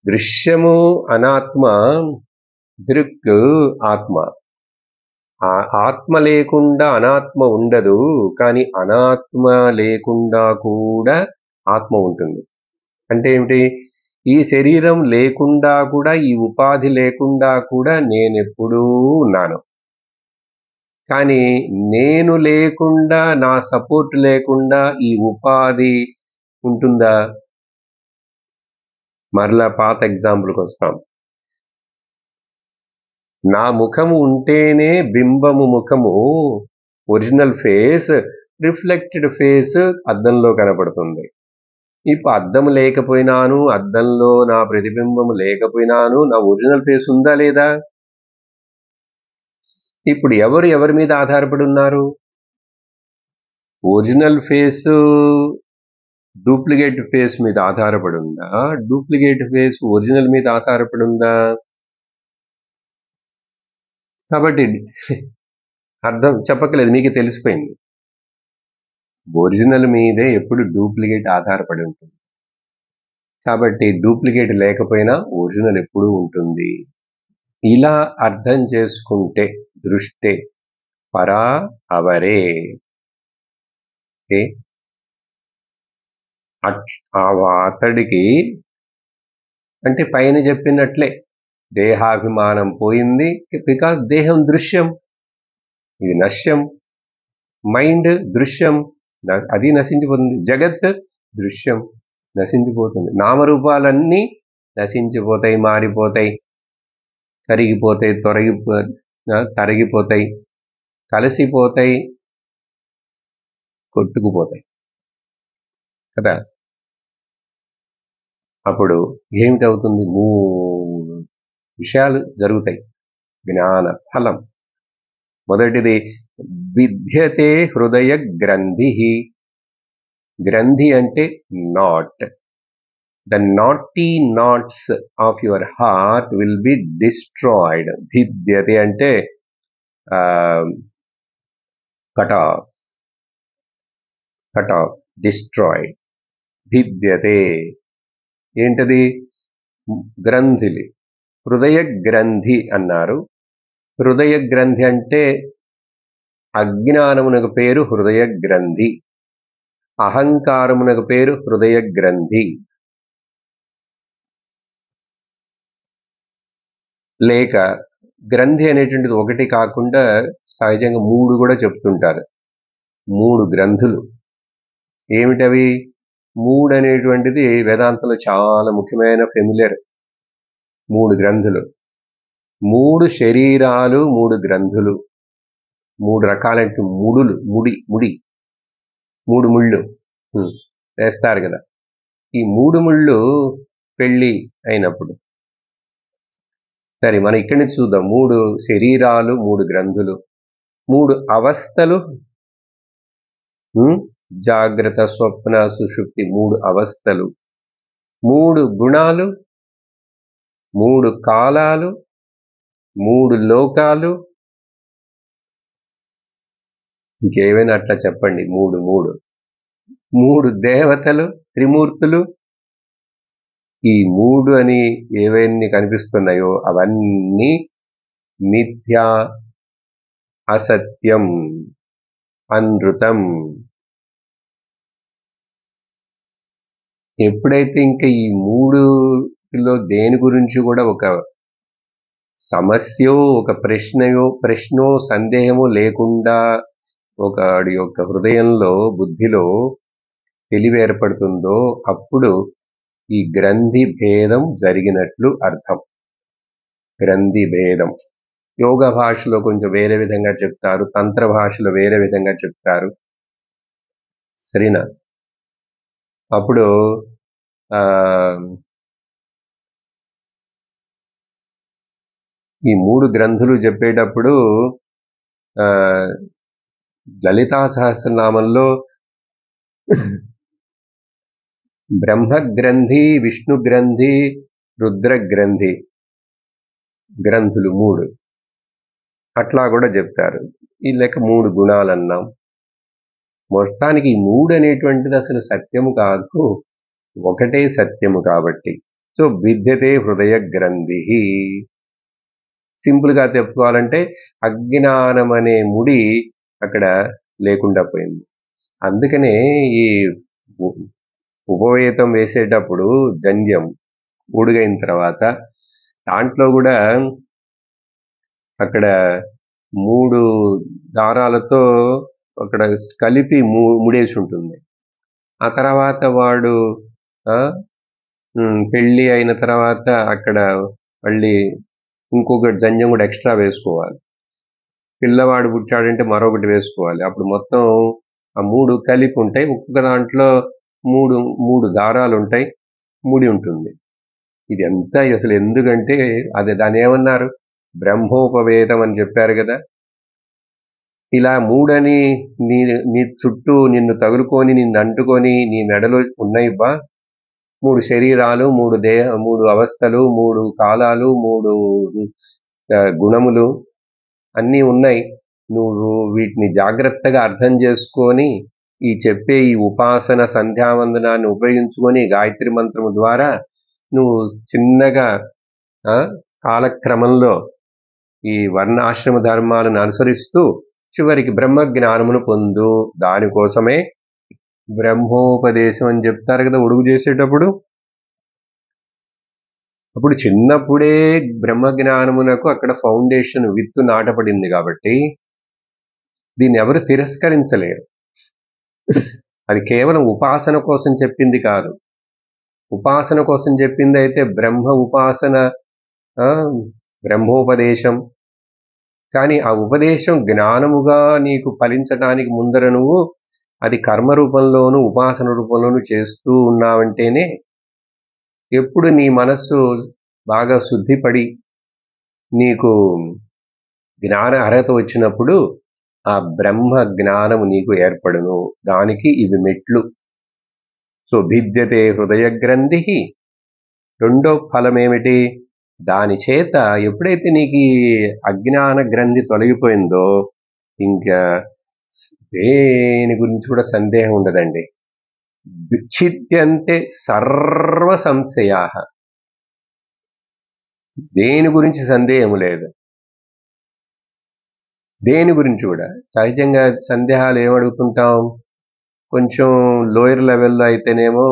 దృశ్యము అనాత్మ, దృక్ ఆత్మ. ఆత్మ లేకుండా అనాత్మ ఉండదు, కానీ అనాత్మ లేకుండా కూడా ఆత్మ ఉంటుంది. అంటే ఏమిటి? ఈ శరీరం లేకుండా కూడా, ఈ ఉపాధి లేకుండా కూడా నేనెప్పుడూ ఉన్నాను. కానీ నేను లేకుండా, నా సపోర్ట్ లేకుండా ఈ ఉపాధి ఉంటుందా? మరలా పాత ఎగ్జాంపుల్కి వస్తాం. నా ముఖము ఉంటేనే బింబము ముఖము, ఒరిజినల్ ఫేస్, రిఫ్లెక్టెడ్ ఫేస్ అద్దంలో కనపడుతుంది. ఇప్పుడు అద్దం లేకపోయినాను, అద్దంలో నా ప్రతిబింబము లేకపోయినాను, నా ఒరిజినల్ ఫేస్ ఉందా లేదా? ఇప్పుడు ఎవరి మీద ఆధారపడి ఉన్నారు? ఒరిజినల్ ఫేస్ డూప్లికేట్ ఫేస్ మీద ఆధారపడి ఉందా? డూప్లికేట్ ఫేస్ ఒరిజినల్ మీద ఆధారపడి ఉందా? కాబట్టి అర్థం చెప్పకలేదు, మీకు తెలిసిపోయింది. ఒరిజినల్ మీదే ఎప్పుడు డూప్లికేట్ ఆధారపడి ఉంటుంది. కాబట్టి డూప్లికేట్ లేకపోయినా ఒరిజినల్ ఎప్పుడూ ఉంటుంది. ఇలా అర్థం చేసుకుంటే దృష్టే పరా అవరే. అతడికి అంటే పైన చెప్పినట్లే దేహాభిమానం పోయింది. బికాస్ దేహం దృశ్యం, ఇది నశ్యం. మైండ్ దృశ్యం, అది నశించిపోతుంది. జగత్ దృశ్యం, నశించిపోతుంది. నామరూపాలన్నీ నశించిపోతాయి, మారిపోతాయి, కరిగిపోతాయి, తరిగిపోతాయి, కలిసిపోతాయి, కొట్టుకుపోతాయి కదా. అప్పుడు ఏమిటవుతుంది? 3 విషయాలు జరుగుతాయి. జ్ఞాన ఫలం. మొదటిది విద్యతే హృదయ గ్రంథి. గ్రంథి అంటే not. The naughty knots of your heart will be destroyed. Vidyate అంటే cut off, destroyed. విద్యతే ఏంటది? గ్రంథిలి. హృదయ గ్రంథి అన్నారు. హృదయ గ్రంథి అంటే అజ్ఞానమునకు పేరు హృదయ గ్రంథి, అహంకారమునకు పేరు హృదయ గ్రంథి. లేక గ్రంథి అనేటువంటిది ఒకటి కాకుండా సహజంగా 3 కూడా చెప్తుంటారు. 3 గ్రంథులు. ఏమిటవి? 3 అనేటువంటిది వేదాంతంలో చాలా ముఖ్యమైన ఫెమిలియర్. 3 గ్రంథులు, 3 శరీరాలు, 3 గ్రంథులు, 3 రకాలైన ముడులు, ముడి 3 ముళ్ళు వేస్తారు కదా. ఈ 3 ముళ్ళు పెళ్ళి అయినప్పుడు, సరే మనం ఇక్కడి నుంచి చూద్దాం. 3 శరీరాలు, 3 గ్రంథులు, 3 అవస్థలు, జాగ్రత్త, స్వప్న, సుషుప్తి 3 అవస్థలు, 3 గుణాలు, 3 కాలాలు, 3 లోకాలు. ఇంకేమైనా అట్లా చెప్పండి. 3 దేవతలు, త్రిమూర్తులు. ఈ 3 అని ఏవన్నీ కనిపిస్తున్నాయో అవన్నీ మిథ్యా, అసత్యం, అనృతం. ఎప్పుడైతే ఇంకా ఈ 3లో దేని గురించి కూడా ఒక సమస్యో, ఒక ప్రశ్నో, సందేహమో లేకుండా ఒకడి యొక్క హృదయంలో, బుద్ధిలో తెలివి ఏర్పడుతుందో అప్పుడు ఈ గ్రంథి భేదం జరిగినట్లు అర్థం. గ్రంథి భేదం యోగ భాషలో కొంచెం వేరే విధంగా చెప్తారు, తంత్ర భాషలో వేరే విధంగా చెప్తారు. సరేనా? అప్పుడు ఈ 3 గ్రంథులు చెప్పేటప్పుడు లలితా సహస్రనామంలో బ్రహ్మగ్రంథి, విష్ణు గ్రంథి, రుద్ర గ్రంథి గ్రంథులు 3 అట్లా కూడా చెప్తారు. ఈ లెక్క 3 గుణాలు అన్నాం. మొత్తానికి ఈ 3 అనేటువంటిది అసలు సత్యము కాదు, ఒకటే సత్యము. కాబట్టి సో విద్యతే హృదయ గ్రంథి. సింపుల్ గా చెప్పుకోవాలంటే అజ్ఞానం అనే ముడి అక్కడ లేకుండా పోయింది. అందుకనే ఈ ఉపవేతం వేసేటప్పుడు జంధ్యం ఉడుగైన తర్వాత దాంట్లో కూడా అక్కడ 3 దారాలతో అక్కడ కలిపి ముడేసి ఉంటుంది. ఆ తర్వాత వాడు పెళ్ళి అయిన తర్వాత అక్కడ మళ్ళీ ఇంకొకటి జంజం కూడా ఎక్స్ట్రా వేసుకోవాలి. పిల్లవాడు పుట్టాడంటే మరొకటి వేసుకోవాలి. అప్పుడు మొత్తం ఆ 3 కలిపి ఉంటాయి. ఒక్కొక్క దాంట్లో 3 దారాలు ఉంటాయి, ముడి ఉంటుంది. ఇది అంతా అసలు ఎందుకంటే దాన్ని ఏమన్నారు, బ్రహ్మోపవేదం అని చెప్పారు కదా. ఇలా 3 నీ చుట్టూ నిన్ను తగులుకొని నిన్ను అంటుకొని నీ మెడలో ఉన్నాయి బా 3 శరీరాలు, 3 అవస్థలు, 3 కాలాలు, 3 గుణములు అన్నీ ఉన్నాయి. నువ్వు వీటిని జాగ్రత్తగా అర్థం చేసుకొని ఈ చెప్పే ఈ ఉపాసన సంధ్యావందనాన్ని ఉపయోగించుకొని గాయత్రి మంత్రము ద్వారా నువ్వు చిన్నగా కాలక్రమంలో ఈ వర్ణాశ్రమ ధర్మాలను అనుసరిస్తూ చివరికి బ్రహ్మ జ్ఞానమును పొందు. దానికోసమే బ్రహ్మోపదేశం అని చెప్తారు కదా ఉడుగు చేసేటప్పుడు. అప్పుడు చిన్నప్పుడే బ్రహ్మజ్ఞానమునకు అక్కడ ఫౌండేషన్ విత్తు నాటపడింది కాబట్టి దీన్ని ఎవరు తిరస్కరించలేరు. అది కేవలం ఉపాసన కోసం చెప్పింది కాదు. ఉపాసన కోసం చెప్పింది అయితే బ్రహ్మ ఉపాసన, బ్రహ్మోపదేశం. కానీ ఆ ఉపదేశం జ్ఞానముగా నీకు ఫలించడానికి ముందర నువ్వు అది కర్మ రూపంలోనూ ఉపాసన రూపంలోనూ చేస్తూ ఉన్నావంటేనే ఎప్పుడు నీ మనస్సు బాగా శుద్ధిపడి నీకు జ్ఞాన అర్హత వచ్చినప్పుడు ఆ బ్రహ్మ జ్ఞానము నీకు ఏర్పడును. దానికి ఇవి మెట్లు. సో భిద్యతే హృదయ గ్రంథి. రెండో ఫలం ఏమిటి, దాని చేత ఎప్పుడైతే నీకు అజ్ఞాన గ్రంథి తొలగిపోయిందో ఇంకా దేని గురించి కూడా సందేహం ఉండదండి. ఛిద్యంతే సర్వ సంశయా. దేని గురించి సందేహం లేదు. దేని గురించి కూడా సహజంగా సందేహాలు ఏమడుగుతుంటాం, కొంచెం లోయర్ లెవెల్లో అయితేనేమో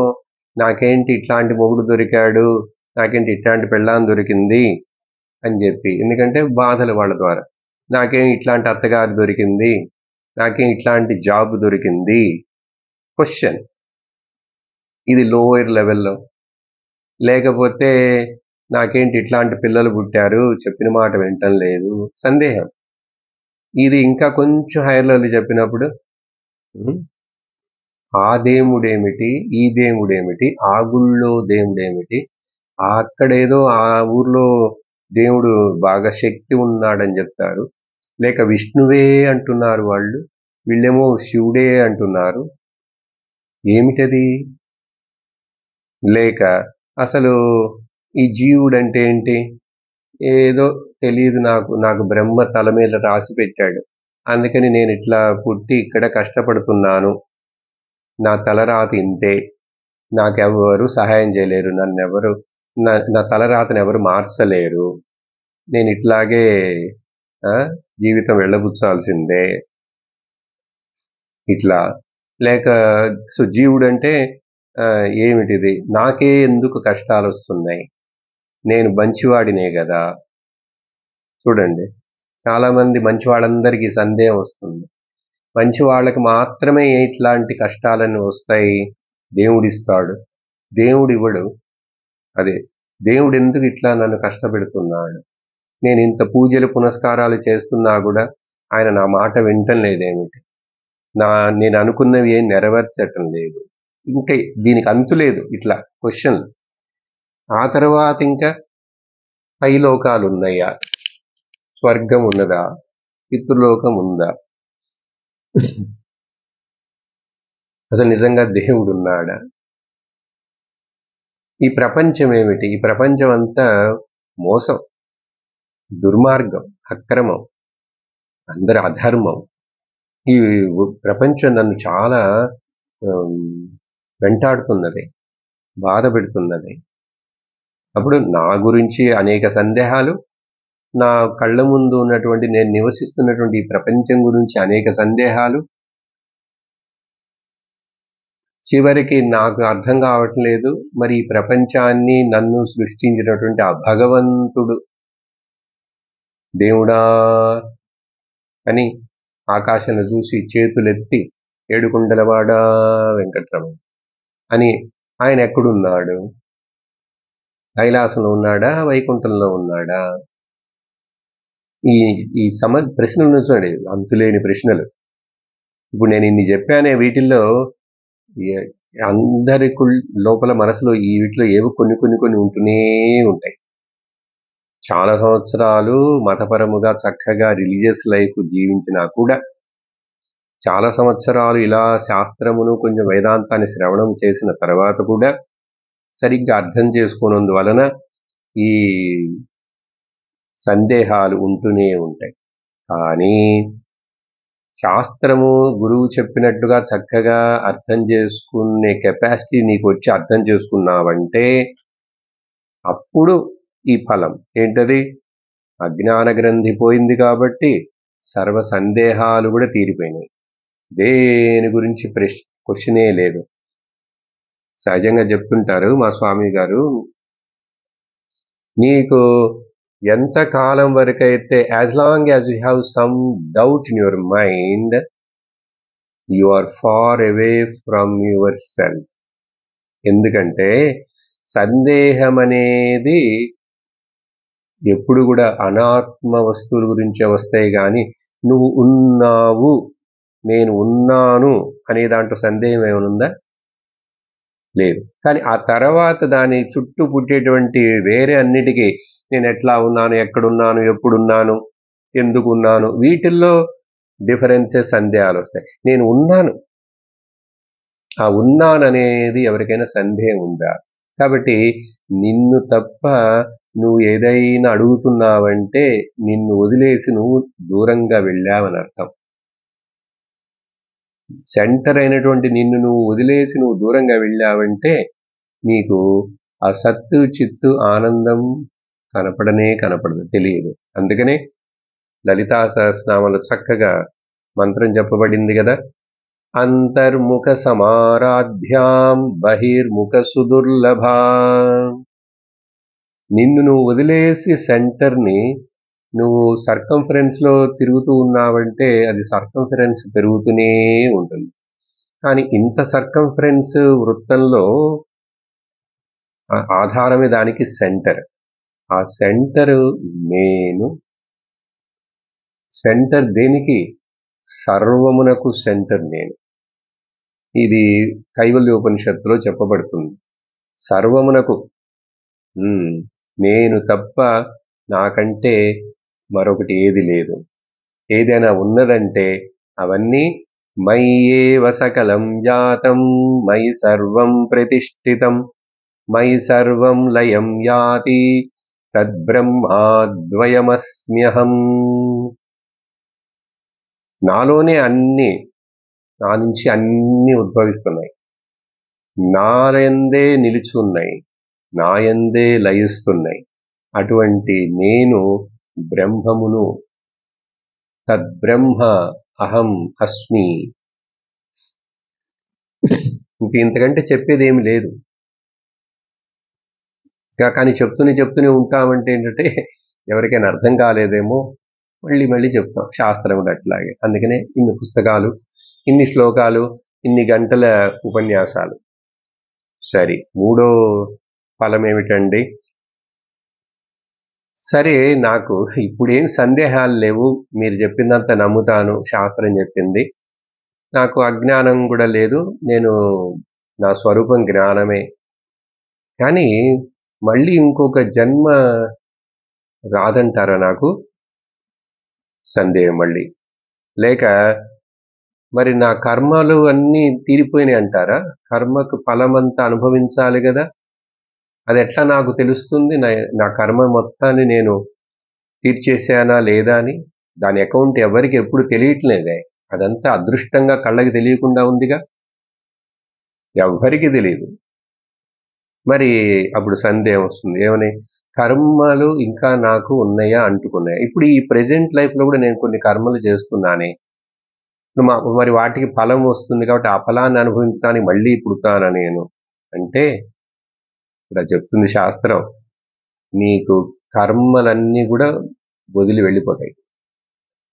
నాకేంటి ఇట్లాంటి మొగుడు దొరికాడు, నాకేంటి ఇట్లాంటి పెళ్ళాం దొరికింది అని చెప్పి, ఎందుకంటే బాధలు వాళ్ళ ద్వారా. నాకేం ఇట్లాంటి అత్తగారు దొరికింది, నాకేం ఇట్లాంటి జాబ్ దొరికింది. క్వశ్చన్. ఇది లోయర్ లెవెల్లో. లేకపోతే నాకేంటి ఇట్లాంటి పిల్లలు పుట్టారు, చెప్పిన మాట వినటం లేదు, సందేహం. ఇది ఇంకా కొంచెం హైయర్ లెవెల్ చెప్పినప్పుడు ఆ దేవుడేమిటి, ఈ దేవుడేమిటి, ఆ గుళ్ళో దేవుడేమిటి, అక్కడేదో ఆ ఊర్లో దేవుడు బాగా శక్తి ఉన్నాడని చెప్తారు, లేక విష్ణువే అంటున్నారు వాళ్ళు, వీళ్ళేమో శివుడే అంటున్నారు. ఏమిటది? లేక అసలు ఈ జీవుడు అంటే ఏంటి, ఏదో తెలియదు నాకు బ్రహ్మ తల మీద రాసి పెట్టాడు, అందుకని నేను ఇట్లా పుట్టి ఇక్కడ కష్టపడుతున్నాను, నా తలరాత ఇంతే, నాకెవరు సహాయం చేయలేరు, నన్నెవరు నా తలరాతను ఎవరు మార్చలేరు, నేను ఇట్లాగే జీవితం వెళ్ళబుచ్చాల్సిందే ఇట్లా. లేక సో జీవుడు అంటే ఏమిటిది, నాకే ఎందుకు కష్టాలు వస్తున్నాయి, నేను మంచివాడినే కదా. చూడండి, చాలామంది మంచి వాళ్ళందరికీ సందేహం వస్తుంది, మంచి వాళ్ళకి మాత్రమే ఇట్లాంటి కష్టాలన్నీ వస్తాయి, దేవుడిస్తాడు, దేవుడు ఇవ్వడు. అదే దేవుడు ఎందుకు ఇట్లా నన్ను కష్టపెడుతున్నాడు, నేను ఇంత పూజలు పునస్కారాలు చేస్తున్నా కూడా ఆయన నా మాట వింటం లేదేమిటి, నేను అనుకున్నవి ఏం నెరవేర్చటం లేదు. ఇంకా దీనికి అంతు లేదు ఇట్లా క్వశ్చన్. ఆ తర్వాత ఇంకా పై లోకాలు ఉన్నాయా, స్వర్గం ఉన్నదా, పితృలోకం ఉందా, అసలు నిజంగా దేవుడు ఉన్నాడా, ఈ ప్రపంచం ఏమిటి, ఈ ప్రపంచం అంతా మోసం, దుర్మార్గం, అక్రమం, అందరి అధర్మం. ఈ ప్రపంచం నన్ను చాలా వెంటాడుతున్నది, బాధ పెడుతున్నది. అప్పుడు నా గురించి అనేక సందేహాలు, నా కళ్ళ ముందు ఉన్నటువంటి నేను నివసిస్తున్నటువంటి ఈ ప్రపంచం గురించి అనేక సందేహాలు, చివరికి నాకు అర్థం కావట్లేదు మరి ఈ ప్రపంచాన్ని నన్ను సృష్టించినటువంటి ఆ భగవంతుడు దేవుడా అని ఆకాశాన్ని చూసి చేతులెత్తి ఏడుకొండలవాడ వెంకట్రమణ అని ఆయన ఎక్కడున్నాడు? కైలాసంలో ఉన్నాడా? వైకుంఠంలో ఉన్నాడా? ఈ ఈ ప్రశ్నలు చూడండి, అంతులేని ప్రశ్నలు. ఇప్పుడు నేను ఇన్ని చెప్పానే, వీటిల్లో అందరి లోపల మనసులో ఈ వీటిలో ఏవో కొన్ని కొన్ని కొన్ని ఉంటూనే ఉంటాయి. చాలా సంవత్సరాలు మతపరముగా చక్కగా రిలీజియస్ లైఫ్ జీవించినా కూడా, చాలా సంవత్సరాలు ఇలా శాస్త్రమును కొంచెం వేదాంతాన్ని శ్రవణం చేసిన తర్వాత కూడా సరిగ్గా అర్థం చేసుకున్నందువలన ఈ సందేహాలు ఉంటూనే ఉంటాయి. కానీ శాస్త్రము గురువు చెప్పినట్టుగా చక్కగా అర్థం చేసుకునే కెపాసిటీ నీకు వచ్చి అర్థం చేసుకున్నావంటే అప్పుడు ఈ ఫలం ఏంటది? అజ్ఞాన గ్రంథి పోయింది కాబట్టి సర్వ సందేహాలు కూడా తీరిపోయినాయి. దేని గురించి క్వశ్చనే లేదు. సహజంగా చెప్తుంటారు మా స్వామి గారు, నీకు ఎంత కాలం వరకైతే as long as you have some doubt in your mind, you are far away from yourself. ఎందుకంటే సందేహం అనేది ఎప్పుడు కూడా అనాత్మ వస్తువుల గురించే వస్తాయి, కానీ నువ్వు ఉన్నావు, నేను ఉన్నాను అనే దాంట్లో సందేహం ఏమనుందా? లేదు. కానీ ఆ తర్వాత దాని చుట్టూ పుట్టేటువంటి వేరే అన్నిటికీ నేను ఎట్లా ఉన్నాను, ఎక్కడున్నాను, ఎప్పుడున్నాను, ఎందుకున్నాను, వీటిల్లో డిఫరెన్సెస్, సందేహాలు వస్తాయి. నేను ఉన్నాను, ఆ ఉన్నాననేది ఎవరికైనా సందేహం ఉందా? కాబట్టి నిన్ను తప్ప నువ్వు ఏదైనా అడుగుతున్నావంటే నిన్ను వదిలేసి నువ్వు దూరంగా వెళ్ళావని అర్థం. సెంటర్ అయినటువంటి నిన్ను నువ్వు వదిలేసి నువ్వు దూరంగా వెళ్ళావంటే నీకు ఆ సత్తు చిత్తు ఆనందం కనపడదు, తెలియదు. అందుకనే లలితా సహస్రనామంలో చక్కగా మంత్రం చెప్పబడింది కదా, అంతర్ముఖ సమారాధ్యాం బహిర్ముఖ సుదుర్లభా. నిన్ను నువ్వు వదిలేసి సెంటర్ని నువ్వు సర్కంఫరెన్స్లో తిరుగుతూ ఉన్నావంటే అది సర్కంఫరెన్స్ పెరుగుతూనే ఉంటుంది. కానీ ఇంత సర్కంఫరెన్స్ వృత్తంలో ఆధారమే దానికి సెంటర్. ఆ సెంటర్ నేను. సెంటర్ దేనికి? సర్వమునకు సెంటర్ నేను. ఇది కైవల్యోపనిషత్తులో చెప్పబడుతుంది. సర్వమునకు నేను తప్ప నాకంటే మరొకటి ఏది లేదు. ఏదైనా ఉన్నదంటే అవన్నీ మయ్యేవ సకలం జాతం మయి సర్వం ప్రతిష్ఠితం మయి సర్వం లయం యాతి తద్బ్రహ్మాద్వయమస్మ్యహం. నాలోనే అన్ని, నా నుంచి అన్ని ఉద్భవిస్తున్నాయి, నాయందే నిలుచున్నాయి, నాయందే లయిస్తున్నాయి. అటువంటి నేను బ్రహ్మమును. తద్బ్రహ్మ అహం అస్మి. ఇంతకంటే చెప్పేది ఏమి లేదు. కానీ చెప్తూనే ఉంటామంటే ఏంటంటే ఎవరికైనా అర్థం కాలేదేమో మళ్ళీ చెప్తాం. శాస్త్రం కూడా అట్లాగే. అందుకనే ఇన్ని పుస్తకాలు, ఇన్ని శ్లోకాలు, ఇన్ని గంటల ఉపన్యాసాలు. సరే, మూడో ఫలం ఏమిటండి? సరే, నాకు ఇప్పుడేం సందేహాలు లేవు, మీరు చెప్పిందంతా నమ్ముతాను, శాస్త్రం చెప్పింది. నాకు అజ్ఞానం కూడా లేదు, నేను నా స్వరూపం జ్ఞానమే. కానీ మళ్ళీ ఇంకొక జన్మ రాదంటారా? నాకు సందేహం మళ్ళీ. లేక మరి నా కర్మలు అన్నీ తీరిపోయినాయి అంటారా? కర్మకు ఫలమంతా అనుభవించాలి కదా, అది ఎట్లా నాకు తెలుస్తుంది? నా కర్మ మొత్తాన్ని నేను తీర్చేసానా లేదా అని? దాని అకౌంట్ ఎవరికి ఎప్పుడు తెలియట్లేదే. అదంతా అదృష్టంగా కళ్ళకి తెలియకుండా ఉందిగా, ఎవ్వరికి తెలియదు. మరి అప్పుడు సందేహం వస్తుంది, ఏమని? కర్మలు ఇంకా నాకు ఉన్నాయా, అంటుకున్నాయా? ఇప్పుడు ఈ ప్రెజెంట్ లైఫ్లో కూడా నేను కొన్ని కర్మలు చేస్తున్నానే, మరి వాటికి ఫలం వస్తుంది కాబట్టి ఆ ఫలాన్ని అనుభవించడానికి మళ్ళీ పుడతానా నేను అంటే, ఇక్కడ చెప్తుంది శాస్త్రం, నీకు కర్మలన్నీ కూడా వదిలి వెళ్ళిపోతాయి.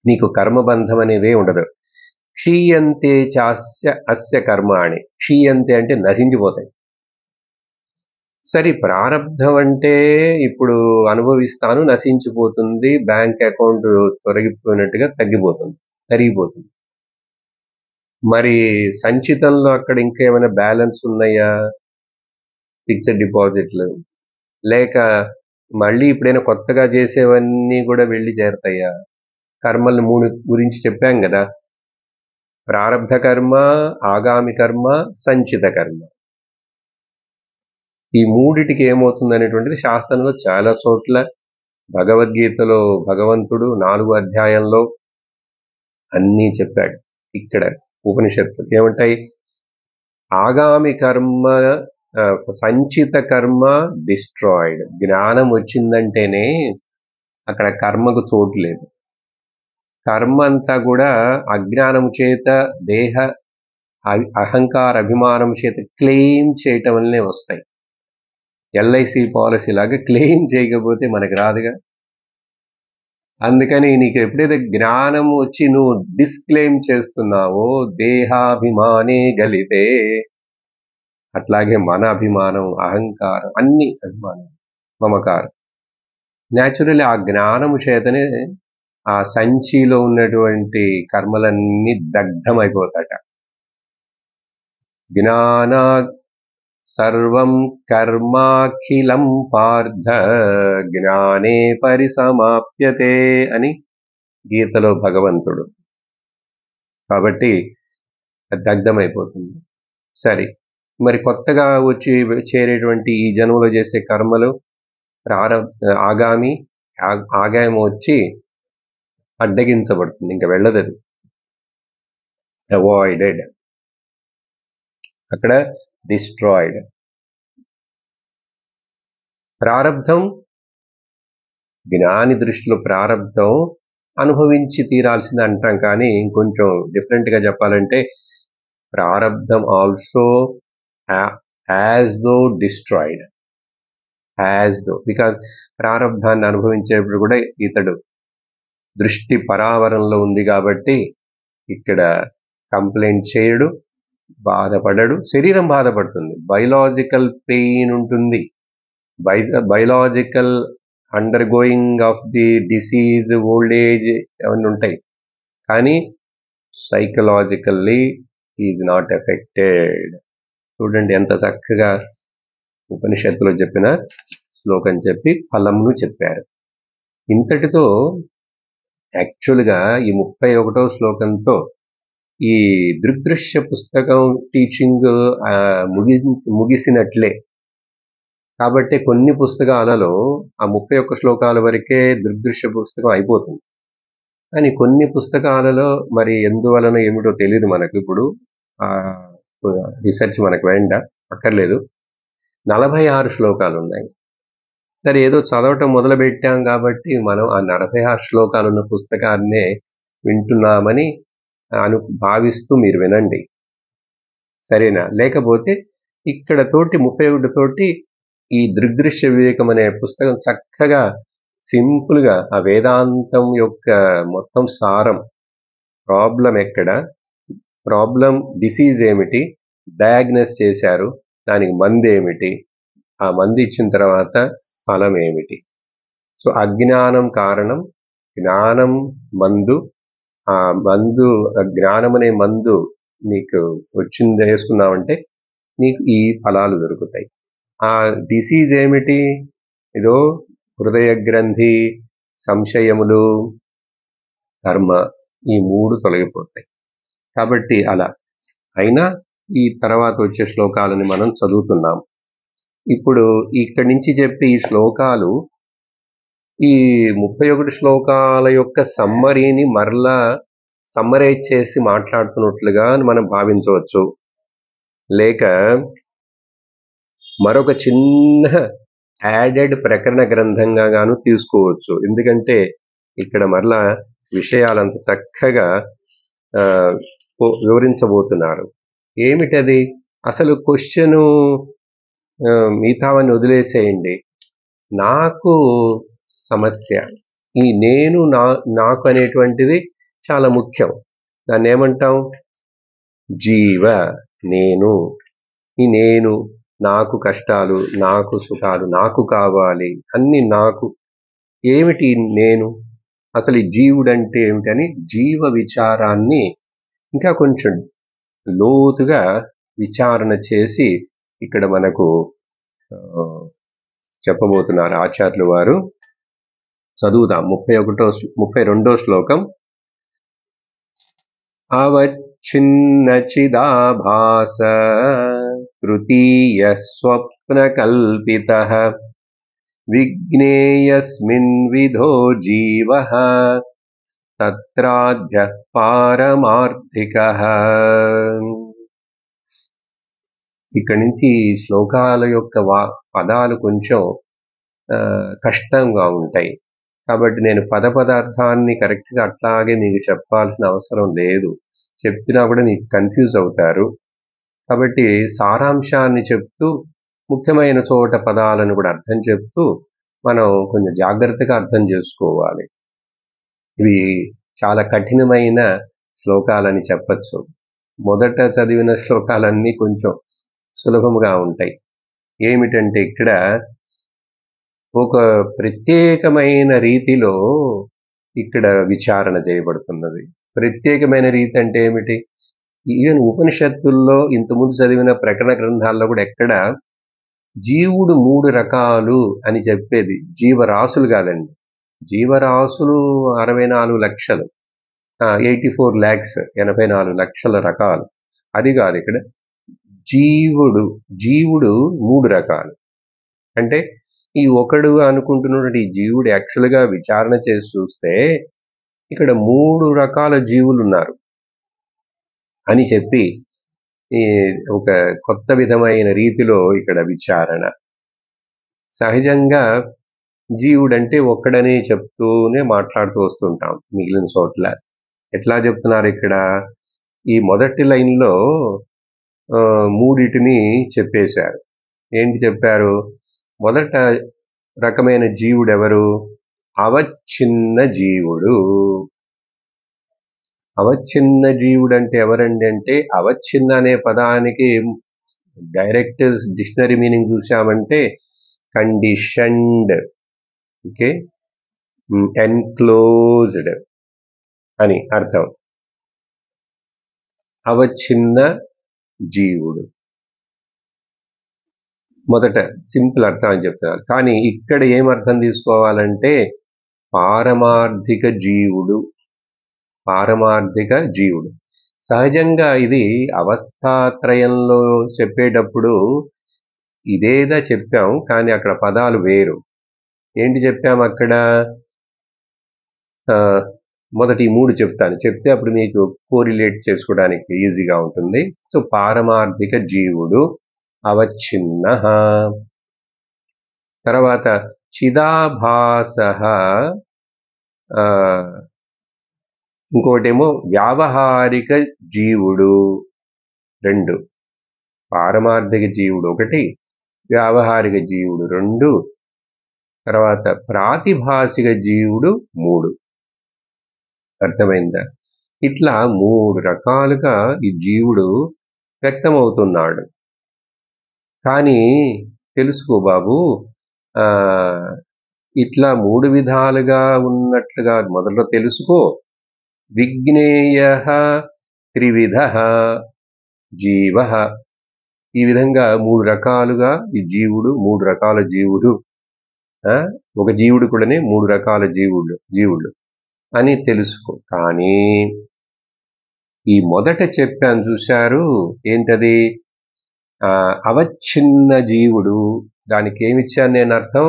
నీకు కర్మబంధం అనేదే ఉండదు. క్షీయంతే చాస్య అస్య కర్మాణి. క్షీయంతే అంటే నశించిపోతాయి. సరే, ప్రారబ్ధం అంటే ఇప్పుడు అనుభవిస్తాను, నశించిపోతుంది, బ్యాంక్ అకౌంట్ తొలగిపోయినట్టుగా తరిగిపోతుంది. మరి సంచితంలో అక్కడ ఇంకేమైనా బ్యాలెన్స్ ఉన్నాయా? ఫిక్స్డ్ డిపాజిట్లు లేక మళ్ళీ ఇప్పుడైనా కొత్తగా చేసేవన్నీ కూడా వెళ్ళి చేరతాయా? కర్మలు 3 గురించి చెప్పాం కదా. ప్రారబ్ధ కర్మ, ఆగామి కర్మ, సంచిత కర్మ. ఈ మూడిటికి ఏమవుతుంది అనేటువంటిది శాస్త్రంలో చాలా చోట్ల, భగవద్గీతలో భగవంతుడు 4వ అధ్యాయంలో అన్నీ చెప్పాడు. ఇక్కడ ఉపనిషత్తులు ఏమంటాయి? ఆగామి కర్మ, సంచిత కర్మ డిస్ట్రాయిడ్. జ్ఞానం వచ్చిందంటేనే అక్కడ కర్మకు చోటు లేదు. కర్మ అంతా కూడా అజ్ఞానం చేత, దేహ అహంకార అభిమానం చేత క్లెయిమ్ చేయటం వల్లనే వస్తాయి. ఎల్ఐసి పాలసీ లాగా క్లెయిమ్ చేయకపోతే మనకు రాదుగా. అందుకని నీకు ఎప్పుడైతే జ్ఞానం వచ్చి నువ్వు డిస్క్లెయిమ్ చేస్తున్నావో, దేహాభిమానే గలితే, అట్లాగే మన అభిమానం, అహంకారం, అన్ని అభిమానం, మమకారం న్యాచురల్లీ ఆ జ్ఞానము చేతనే ఆ సంచిలో ఉన్నటువంటి కర్మలన్నీ దగ్ధమైపోతాట. జ్ఞానా సర్వం కర్మాఖిలం పార్థ జ్ఞానే పరిసమాప్యతే అని గీతలో భగవంతుడు. కాబట్టి దగ్ధమైపోతుంది. సరే, మరి కొత్తగా వచ్చి చేరేటువంటి ఈ జన్మలో చేసే కర్మలు ఆగామి వచ్చి అడ్డగించబడుతుంది, ఇంకా వెళ్ళదది, అవాయిడెడ్, అక్కడ డిస్ట్రాయిడ్. ప్రారబ్ధం, జ్ఞాని దృష్టిలో ప్రారబ్ధం అనుభవించి తీరాల్సింది అంటాం, కానీ ఇంకొంచెం డిఫరెంట్గా చెప్పాలంటే ప్రారబ్ధం also as though destroyed, as though. Because ప్రారబ్ధాన్ని అనుభవించేప్పుడు కూడా ఇతడు దృష్టి పరావరంలో ఉంది కాబట్టి ఇక్కడ కంప్లైంట్ చేయడు, బాధపడడు. శరీరం బాధపడుతుంది, బయలాజికల్ పెయిన్ ఉంటుంది, biological under going of the disease, old age అవన్నీ ఉంటాయి, కానీ సైకలాజికల్లీ ఈజ్ నాట్ ఎఫెక్టెడ్. చూడండి ఎంత చక్కగా ఉపనిషత్తులో చెప్పిన శ్లోకం చెప్పి ఫలమును చెప్పారు. ఇంతటితో యాక్చువల్గా ఈ 31వ శ్లోకంతో ఈ దృగ్దృశ్య పుస్తకం టీచింగ్ ముగిసినట్లే. కాబట్టి కొన్ని పుస్తకాలలో ఆ 31 శ్లోకాల వరకే దృగ్దృశ్య పుస్తకం అయిపోతుంది, కానీ కొన్ని పుస్తకాలలో మరి ఎందువలన ఏమిటో తెలియదు మనకు. ఇప్పుడు రీసెర్చ్ మనకు అక్కర్లేదు. 46 శ్లోకాలు ఉన్నాయి. సరే, ఏదో చదవటం మొదలు పెట్టాం కాబట్టి మనం ఆ 46 శ్లోకాలు ఉన్న పుస్తకాన్నే వింటున్నామని భావిస్తూ మీరు వినండి, సరేనా? లేకపోతే ఇక్కడ తోటి 31 తోటి ఈ దృగ్దృశ్య వివేకం అనే పుస్తకం చక్కగా సింపుల్గా ఆ వేదాంతం యొక్క మొత్తం సారం, ప్రాబ్లం ఎక్కడ, ప్రాబ్లం డిసీజ్ ఏమిటి, డయాగ్నోస్ చేశారు, దానికి మందు ఏమిటి, ఆ మందు ఇచ్చిన తర్వాత ఫలం ఏమిటి. సో అజ్ఞానం కారణం, జ్ఞానం మందు. ఆ మందు, జ్ఞానం అనే మందు నీకు వచ్చింది వేసుకున్నావంటే నీకు ఈ ఫలాలు దొరుకుతాయి. ఆ డిసీజ్ ఏమిటి? ఏదో హృదయ గ్రంథి, సంశయములు, కర్మ, ఈ 3 తొలగిపోతాయి. కాబట్టి అలా అయినా ఈ తర్వాత వచ్చే శ్లోకాలని మనం చదువుతున్నాం. ఇప్పుడు ఇక్కడి నుంచి చెప్పే ఈ శ్లోకాలు ఈ 31 శ్లోకాల యొక్క సమ్మరీని మరలా సమ్మరైజ్ చేసి మాట్లాడుతున్నట్లుగా మనం భావించవచ్చు, లేక మరొక చిన్న యాడెడ్ ప్రకరణ గ్రంథంగా గాను తీసుకోవచ్చు. ఎందుకంటే ఇక్కడ మరలా విషయాలంత చక్కగా వివరించబోతున్నారు. ఏమిటది అసలు క్వశ్చను? మిగతావన్నీ వదిలేసేయండి. నాకు సమస్య, ఈ నేను నాకు అనేటువంటిది చాలా ముఖ్యం. దాన్ని ఏమంటాం? జీవ, నేను. ఈ నేను, నాకు కష్టాలు, నాకు సుఖాలు, నాకు కావాలి, అన్ని నాకు. ఏమిటి నేను? అసలు ఈ జీవుడంటే ఏమిటని జీవ విచారాన్ని ఇంకా కొంచెం లోతుగా విచారణ చేసి ఇక్కడ మనకు చెప్పబోతున్నారు ఆచార్యులు వారు. చదువుదాం. 32వ శ్లోకం. అవచ్ఛిన్న చిదాభాస తృతీయ స్వప్న కల్పితః విజ్ఞేయస్మిన్ విధో జీవః తత్రాద్యః పారమార్థికః. ఇక్కడి నుంచి శ్లోకాల యొక్క పదాలు కొంచెం కష్టంగా ఉంటాయి. కాబట్టి నేను పదార్థాన్ని కరెక్ట్గా అట్లాగే మీకు చెప్పాల్సిన అవసరం లేదు. చెప్పినా కూడా నీకు కన్ఫ్యూజ్ అవుతారు. కాబట్టి సారాంశాన్ని చెప్తూ ముఖ్యమైన చోట పదాలను కూడా అర్థం చెప్తూ మనం కొంచెం జాగ్రత్తగా అర్థం చేసుకోవాలి. ఇవి చాలా కఠినమైన శ్లోకాలని చెప్పచ్చు. మొదట చదివిన శ్లోకాలన్నీ కొంచెం సులభంగా ఉంటాయి. ఏమిటంటే ఇక్కడ ఒక ప్రత్యేకమైన రీతిలో ఇక్కడ విచారణ చేయబడుతున్నది. ప్రత్యేకమైన రీతి అంటే ఏమిటి? ఈవెన్ ఉపనిషత్తుల్లో ఇంతకుముందు చదివిన ప్రకటన గ్రంథాల్లో కూడా ఎక్కడ జీవుడు 3 రకాలు అని చెప్పేది. జీవరాశులు కాదండి. జీవరాశులు 64 లక్షలు, 84 lakhs, 84 లక్షల రకాలు. అది కాదు ఇక్కడ. జీవుడు 3 రకాలు. అంటే ఈ ఒకడు అనుకుంటున్నటువంటి ఈ జీవుడు యాక్చువల్గా విచారణ చేసి చూస్తే ఇక్కడ 3 రకాల జీవులు ఉన్నారు అని చెప్పి ఒక కొత్త విధమైన రీతిలో ఇక్కడ విచారణ. సహజంగా జీవుడంటే ఒక్కడని చెప్తూనే మాట్లాడుతూ వస్తుంటాం మిగిలిన చోట్ల. ఎట్లా చెప్తున్నారు ఇక్కడ? ఈ మొదటి లైన్లో 3 చెప్పేశారు. ఏంటి చెప్పారు? మొదట రకమైన జీవుడు ఎవరు? అవచ్ఛిన్న జీవుడు. అవచ్ఛిన్న జీవుడు అంటే ఎవరండి అంటే, అవచ్ఛిన్న అనే పదానికి డైరెక్ట్ డిక్షనరీ మీనింగ్ చూసామంటే కండిషన్డ్, ఓకే, ఎన్క్లోజ్డ్ అని అర్థం. అవచ్ఛిన్న జీవుడు మొదట సింపుల్ అర్థం అని చెప్తున్నారు. కానీ ఇక్కడ ఏం అర్థం తీసుకోవాలంటే పారమార్థిక జీవుడు. పారమార్థిక జీవుడు. సహజంగా ఇది అవస్థాత్రయంలో చెప్పేటప్పుడు ఇదేదా చెప్పాం, కానీ అక్కడ పదాలు వేరు. ఏంటి చెప్పాం అక్కడ? మొదటి 3 చెప్తాను. చెప్తే అప్పుడు మీకు కోరిలేట్ చేసుకోవడానికి ఈజీగా ఉంటుంది. సో పారమార్థిక జీవుడు అవచ్ఛిన్న. తర్వాత చిదాభాస, ఇంకోటేమో వ్యావహారిక జీవుడు. 2. పారమార్థిక జీవుడు 1, వ్యావహారిక జీవుడు 2, తర్వాత ప్రాతిభాసిక జీవుడు 3. అర్థమైందా? ఇట్లా 3 రకాలుగా ఈ జీవుడు వ్యక్తమవుతున్నాడు. కానీ తెలుసుకో బాబు, ఇట్లా 3 విధాలుగా ఉన్నట్లుగా మొదట్లో తెలుసుకో. విజ్ఞేయ త్రివిధ జీవ. ఈ విధంగా 3 రకాలుగా ఈ జీవుడు, 3 రకాల జీవుడు, ఒక జీవుడు కూడానే 3 రకాల జీవుడు అని తెలుసుకో. కానీ ఈ మొదట చెప్పాను చూశారు, ఏంటది? అవచ్ఛిన్న జీవుడు. దానికి ఏమిచ్చాను నేను అర్థం?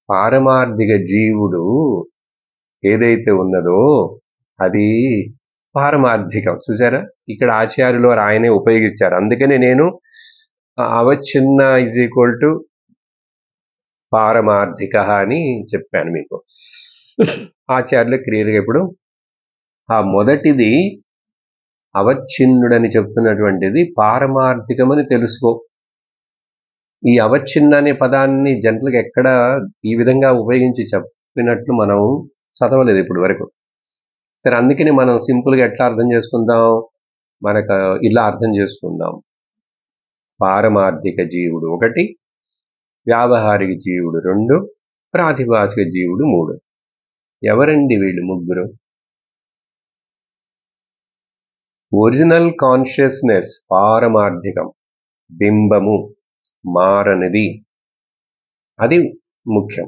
పారమార్థిక జీవుడు ఏదైతే ఉన్నదో అది పారమార్థికం. చూసారా, ఇక్కడ ఆచార్యులు వారు ఆయనే ఉపయోగించారు. అందుకనే నేను అవచ్ఛిన్న ఈజ్ ఈక్వల్ టు పారమార్థిక అని చెప్పాను మీకు. ఆచార్యులు క్లియర్గా ఇప్పుడు ఆ మొదటిది అవచ్ఛిన్నుడని చెప్తున్నటువంటిది పారమార్థికమని తెలుసుకో. ఈ అవచ్ఛిన్న అనే పదాన్ని జనరల్గా ఎక్కడ ఈ విధంగా ఉపయోగించి చెప్పినట్లు మనం చదవలేదు ఇప్పుడు వరకు. సరే, అందుకని మనం సింపుల్గా ఎట్లా అర్థం చేసుకుందాం, మనకు ఇలా అర్థం చేసుకుందాం. పారమార్థిక జీవుడు 1, వ్యావహారిక జీవుడు 2, ప్రాతిభాసిక జీవుడు 3. ఎవరండి వీళ్ళు ముగ్గురు? ఒరిజినల్ కాన్షియస్నెస్ పారమార్థికం, బింబము, మారనిది, అది ముఖ్యం.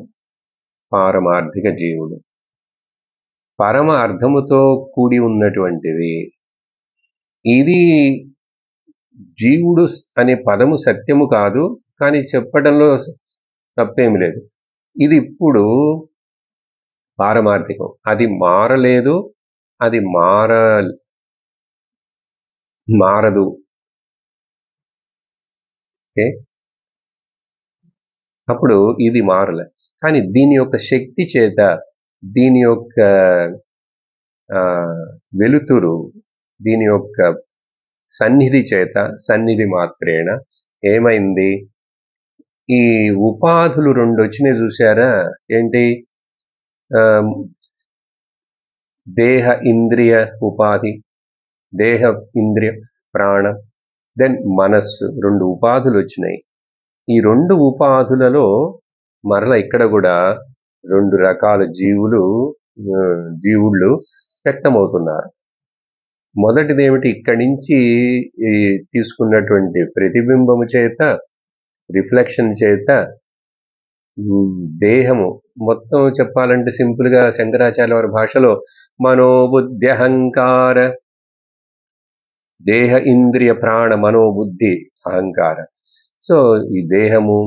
పారమార్థిక జీవుడు పరమ అర్థముతో కూడి ఉన్నటువంటిది. ఇది జీవుడు అనే పదము సత్యము కాదు, కానీ చెప్పడంలో తప్పేమి లేదు. ఇది ఇప్పుడు పారమార్థికం, అది మారలేదు, అది మారదు. ఓకే, అప్పుడు ఇది మారలే. కానీ దీని యొక్క శక్తి చేత, దీని యొక్క వెలుతురు, దీని యొక్క సన్నిధి చేత, సన్నిధి మాత్రేణ ఏమైంది, ఈ ఉపాధులు 2 వచ్చినాయి చూసారా? ఏంటి? దేహ ఇంద్రియ ఉపాధి, దేహ ఇంద్రియ ప్రాణ, దెన్ మనస్సు, 2 ఉపాధులు వచ్చినాయి. ఈ 2 ఉపాధులలో మరల ఇక్కడ కూడా 2 రకాల జీవుళ్ళు వ్యక్తమవుతున్నారు. మొదటిది ఏమిటి? ఇక్కడి నుంచి తీసుకున్నటువంటి ప్రతిబింబము చేత, రిఫ్లెక్షన్ చేత దేహము మొత్తం చెప్పాలంటే సింపుల్గా శంకరాచార్య వారి భాషలో మనోబుద్ధి అహంకార, దేహ ఇంద్రియ ప్రాణ మనోబుద్ధి అహంకార. సో ఈ దేహము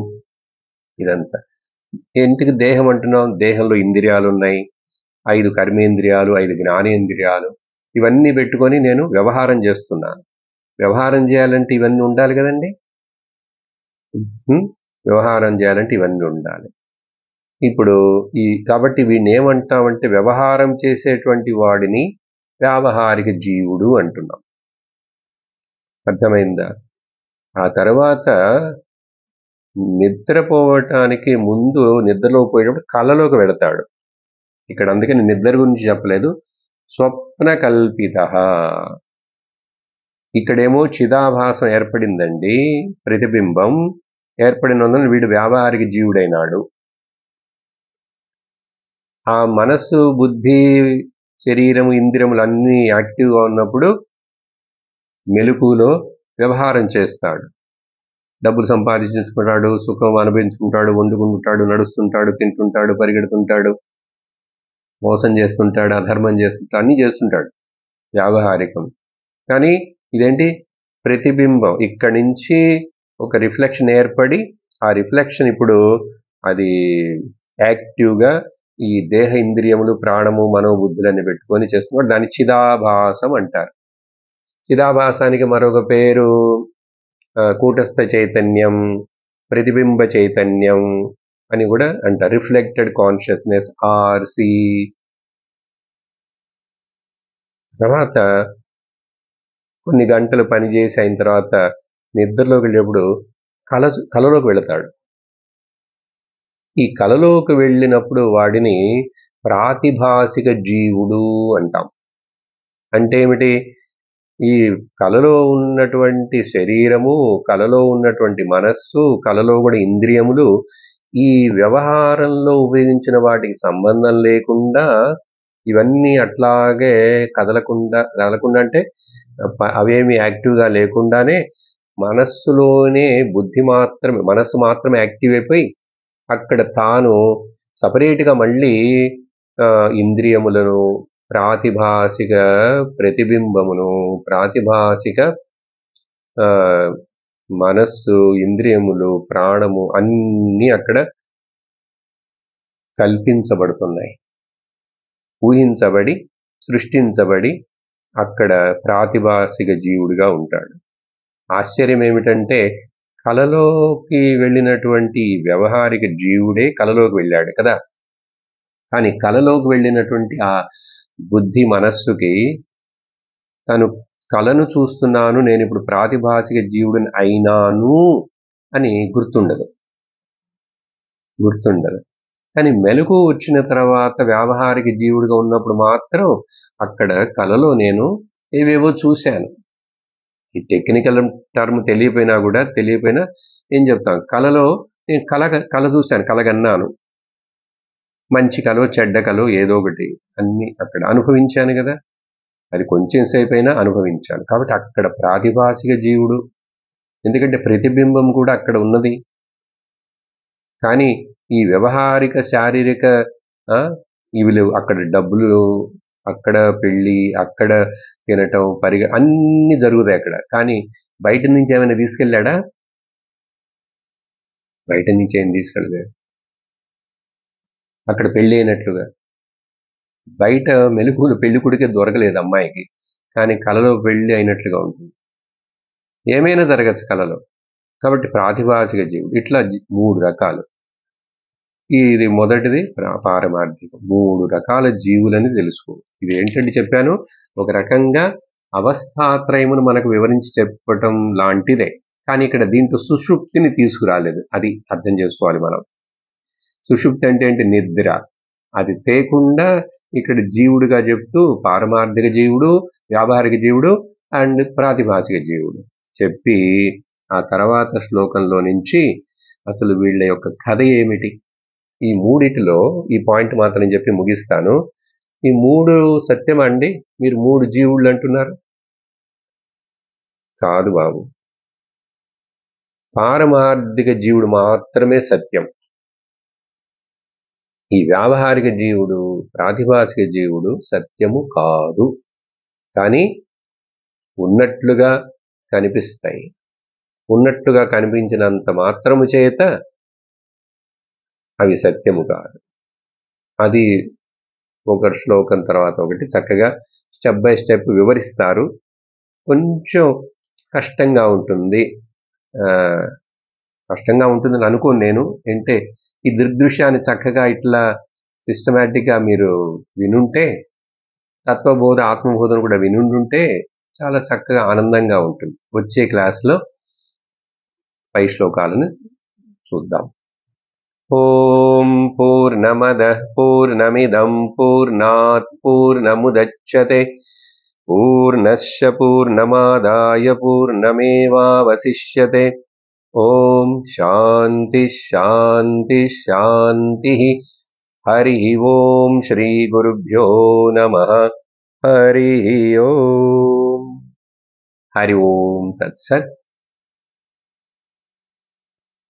ఇదంతా ఎందుకు దేహం అంటున్నాం? దేహంలో ఇంద్రియాలు ఉన్నాయి, 5 కర్మేంద్రియాలు, 5 జ్ఞానేంద్రియాలు, ఇవన్నీ పెట్టుకొని నేను వ్యవహారం చేస్తున్నాను. వ్యవహారం చేయాలంటే ఇవన్నీ ఉండాలి కదండి. వ్యవహారం చేయాలంటే ఇవన్నీ ఉండాలి. ఇప్పుడు కాబట్టి వీడిని ఏమంటామంటే, వ్యవహారం చేసేటువంటి వాడిని వ్యావహారిక జీవుడు అంటున్నాం. అర్థమైందా? ఆ తర్వాత నిద్రపోవటానికి ముందు, నిద్రలో పోయేటప్పుడు కళలోకి వెళతాడు. ఇక్కడ అందుకని నిద్ర గురించి చెప్పలేదు. స్వప్న కల్పిత. ఇక్కడేమో చిదాభాసం ఏర్పడిందండి, ప్రతిబింబం ఏర్పడినందున వీడు వ్యావహారిక జీవుడైనాడు. ఆ మనస్సు, బుద్ధి, శరీరము, ఇంద్రియములు అన్నీ యాక్టివ్గా ఉన్నప్పుడు మెలకువలో వ్యవహారం చేస్తాడు. డబ్బులు సంపాదించుకుంటాడు, సుఖం అనుభవించుకుంటాడు, వండుకుంటాడు, నడుస్తుంటాడు, తింటుంటాడు, పరిగెడుతుంటాడు, మోసం చేస్తుంటాడు, అధర్మం చేస్తుంటాడు, అన్నీ చేస్తుంటాడు, వ్యావహారికం. కానీ ఇదేంటి? ప్రతిబింబం. ఇక్కడి నుంచి ఒక రిఫ్లెక్షన్ ఏర్పడి, ఆ రిఫ్లెక్షన్ ఇప్పుడు అది యాక్టివ్గా ఈ దేహ ఇంద్రియములు, ప్రాణము, మనోబుద్ధులన్నీ పెట్టుకొని చేస్తున్నాడు. దాన్ని చిదాభాసం అంటారు. చిదాభాసానికి మరొక పేరు కూటస్థ చైతన్యం, ప్రతిబింబ చైతన్యం అని కూడా అంటారు. Reflected consciousness, RC. తర్వాత కొన్ని గంటలు పనిచేసి అయిన తర్వాత నిద్రలోకి వెళ్ళేప్పుడు కలలోకి వెళతాడు. ఈ కలలోకి వెళ్ళినప్పుడు వాడిని ప్రాతిభాసిక జీవుడు అంటాం. అంటే ఏమిటి? ఈ కలలో ఉన్నటువంటి శరీరము, కలలో ఉన్నటువంటి మనస్సు, కలలో కూడా ఇంద్రియములు ఈ వ్యవహారంలో ఉపయోగించిన వాటికి సంబంధం లేకుండా, ఇవన్నీ అట్లాగే కదలకుండా అంటే అవేమి యాక్టివ్గా లేకుండానే మనస్సులోనే మనస్సు మాత్రమే యాక్టివ్ అయిపోయి అక్కడ తాను సపరేట్గా మళ్ళీ ఇంద్రియములను, ప్రాతిభాసిక ప్రతిబింబమును, ప్రాతిభాసిక మనస్సు, ఇంద్రియములు, ప్రాణము అన్నీ అక్కడ కల్పించబడుతున్నాయి, ఊహించబడి, సృష్టించబడి అక్కడ ప్రాతిభాసిక జీవుడిగా ఉంటాడు. ఆశ్చర్యం ఏమిటంటే, కలలోకి వెళ్ళినటువంటి వ్యవహారిక జీవుడే కలలోకి వెళ్ళాడు కదా. కానీ కలలోకి వెళ్ళినటువంటి ఆ బుద్ధి, మనస్సుకి తను కలను చూస్తున్నాను, నేను ఇప్పుడు ప్రాతిభాసిక జీవుడిని అయినాను అని గుర్తుండదు. కానీ మెలకు వచ్చిన తర్వాత వ్యావహారిక జీవుడిగా ఉన్నప్పుడు మాత్రం అక్కడ కలలో నేను ఏవేవో చూశాను. ఈ టెక్నికల్ టర్మ్ తెలియపోయినా ఏం చెప్తాం, కలలో నేను కల చూశాను, కలగన్నాను. మంచి కలో చెడ్డ కలో ఏదో ఒకటి అన్ని అక్కడ అనుభవించాను కదా. అది కొంచెం సేపు అయినా అనుభవించాను. కాబట్టి అక్కడ ప్రాతిభాసిక జీవుడు, ఎందుకంటే ప్రతిబింబం కూడా అక్కడ ఉన్నది. కానీ ఈ వ్యవహారిక శారీరక ఇవి లేవు. అక్కడ డబ్బులు, అక్కడ పెళ్ళి, అక్కడ తినటం, అన్ని జరుగుతాయి అక్కడ. కానీ బయట నుంచి ఏమైనా తీసుకెళ్ళాడా? బయట నుంచి ఏం తీసుకెళ్ళలేదు. అక్కడ పెళ్ళి అయినట్లుగా బయట మెలుకులు పెళ్లి కొడుకే దొరకలేదు అమ్మాయికి, కానీ కలలో పెళ్లి అయినట్లుగా ఉంటుంది. ఏమైనా జరగచ్చు కలలో. కాబట్టి ప్రాతిభాసిక జీవుడు ఇట్లా 3 రకాలు. ఇది మొదటిది పారమార్థికం. 3 రకాల జీవులని తెలుసుకో. ఇది ఏంటంటే చెప్పాను, ఒక రకంగా అవస్థాత్రయమును మనకు వివరించి చెప్పటం లాంటిదే. కానీ ఇక్కడ దీంట్లో సుషుప్తిని తీసుకురాలేదు. అది అర్థం చేసుకోవాలి మనం. సుషుప్తి అంటే ఏంటి? నిద్ర. అది తేకుండా ఇక్కడ జీవుడుగా చెప్తూ పారమార్థిక జీవుడు, వ్యావహారిక జీవుడు అండ్ ప్రాతిభాసిక జీవుడు చెప్పి ఆ తర్వాత శ్లోకంలో నుంచి అసలు వీళ్ళ యొక్క కథ ఏమిటి, ఈ మూడిటిలో ఈ పాయింట్ మాత్రం చెప్పి ముగిస్తాను. ఈ 3 సత్యమా అండి? మీరు 3 జీవుళ్ళు అంటున్నారు. కాదు బాబు, పారమార్థిక జీవుడు మాత్రమే సత్యం. ఈ వ్యావహారిక జీవుడు, ప్రాతిభాసిక జీవుడు సత్యము కాదు. కానీ ఉన్నట్లుగా కనిపిస్తాయి. ఉన్నట్టుగా కనిపించినంత మాత్రము చేత అవి సత్యము కాదు. అది ఒక శ్లోకం తర్వాత ఒకటి చక్కగా స్టెప్ బై స్టెప్ వివరిస్తారు. కొంచెం కష్టంగా ఉంటుంది. కష్టంగా ఉంటుందని అనుకోను నేను. అంటే ఈ దృగ్దృశ్యాన్ని చక్కగా ఇట్లా సిస్టమేటిక్గా మీరు వినుంటే, తత్వబోధ ఆత్మబోధన కూడా వినుంటే చాలా చక్కగా ఆనందంగా ఉంటుంది. వచ్చే క్లాస్లో పై శ్లోకాలను చూద్దాం. ఓం పూర్ణమదః పూర్ణమిదం పూర్ణాత్ పూర్ణముదచ్యతే పూర్ణస్య పూర్ణమాదాయ పూర్ణమేవావశిష్యతే. ఓం శాంతి శాంతి శాంతి. హరి ఓం శ్రీ గురుభ్యో నమః. హరి ఓం. హరి ఓం తత్సత్.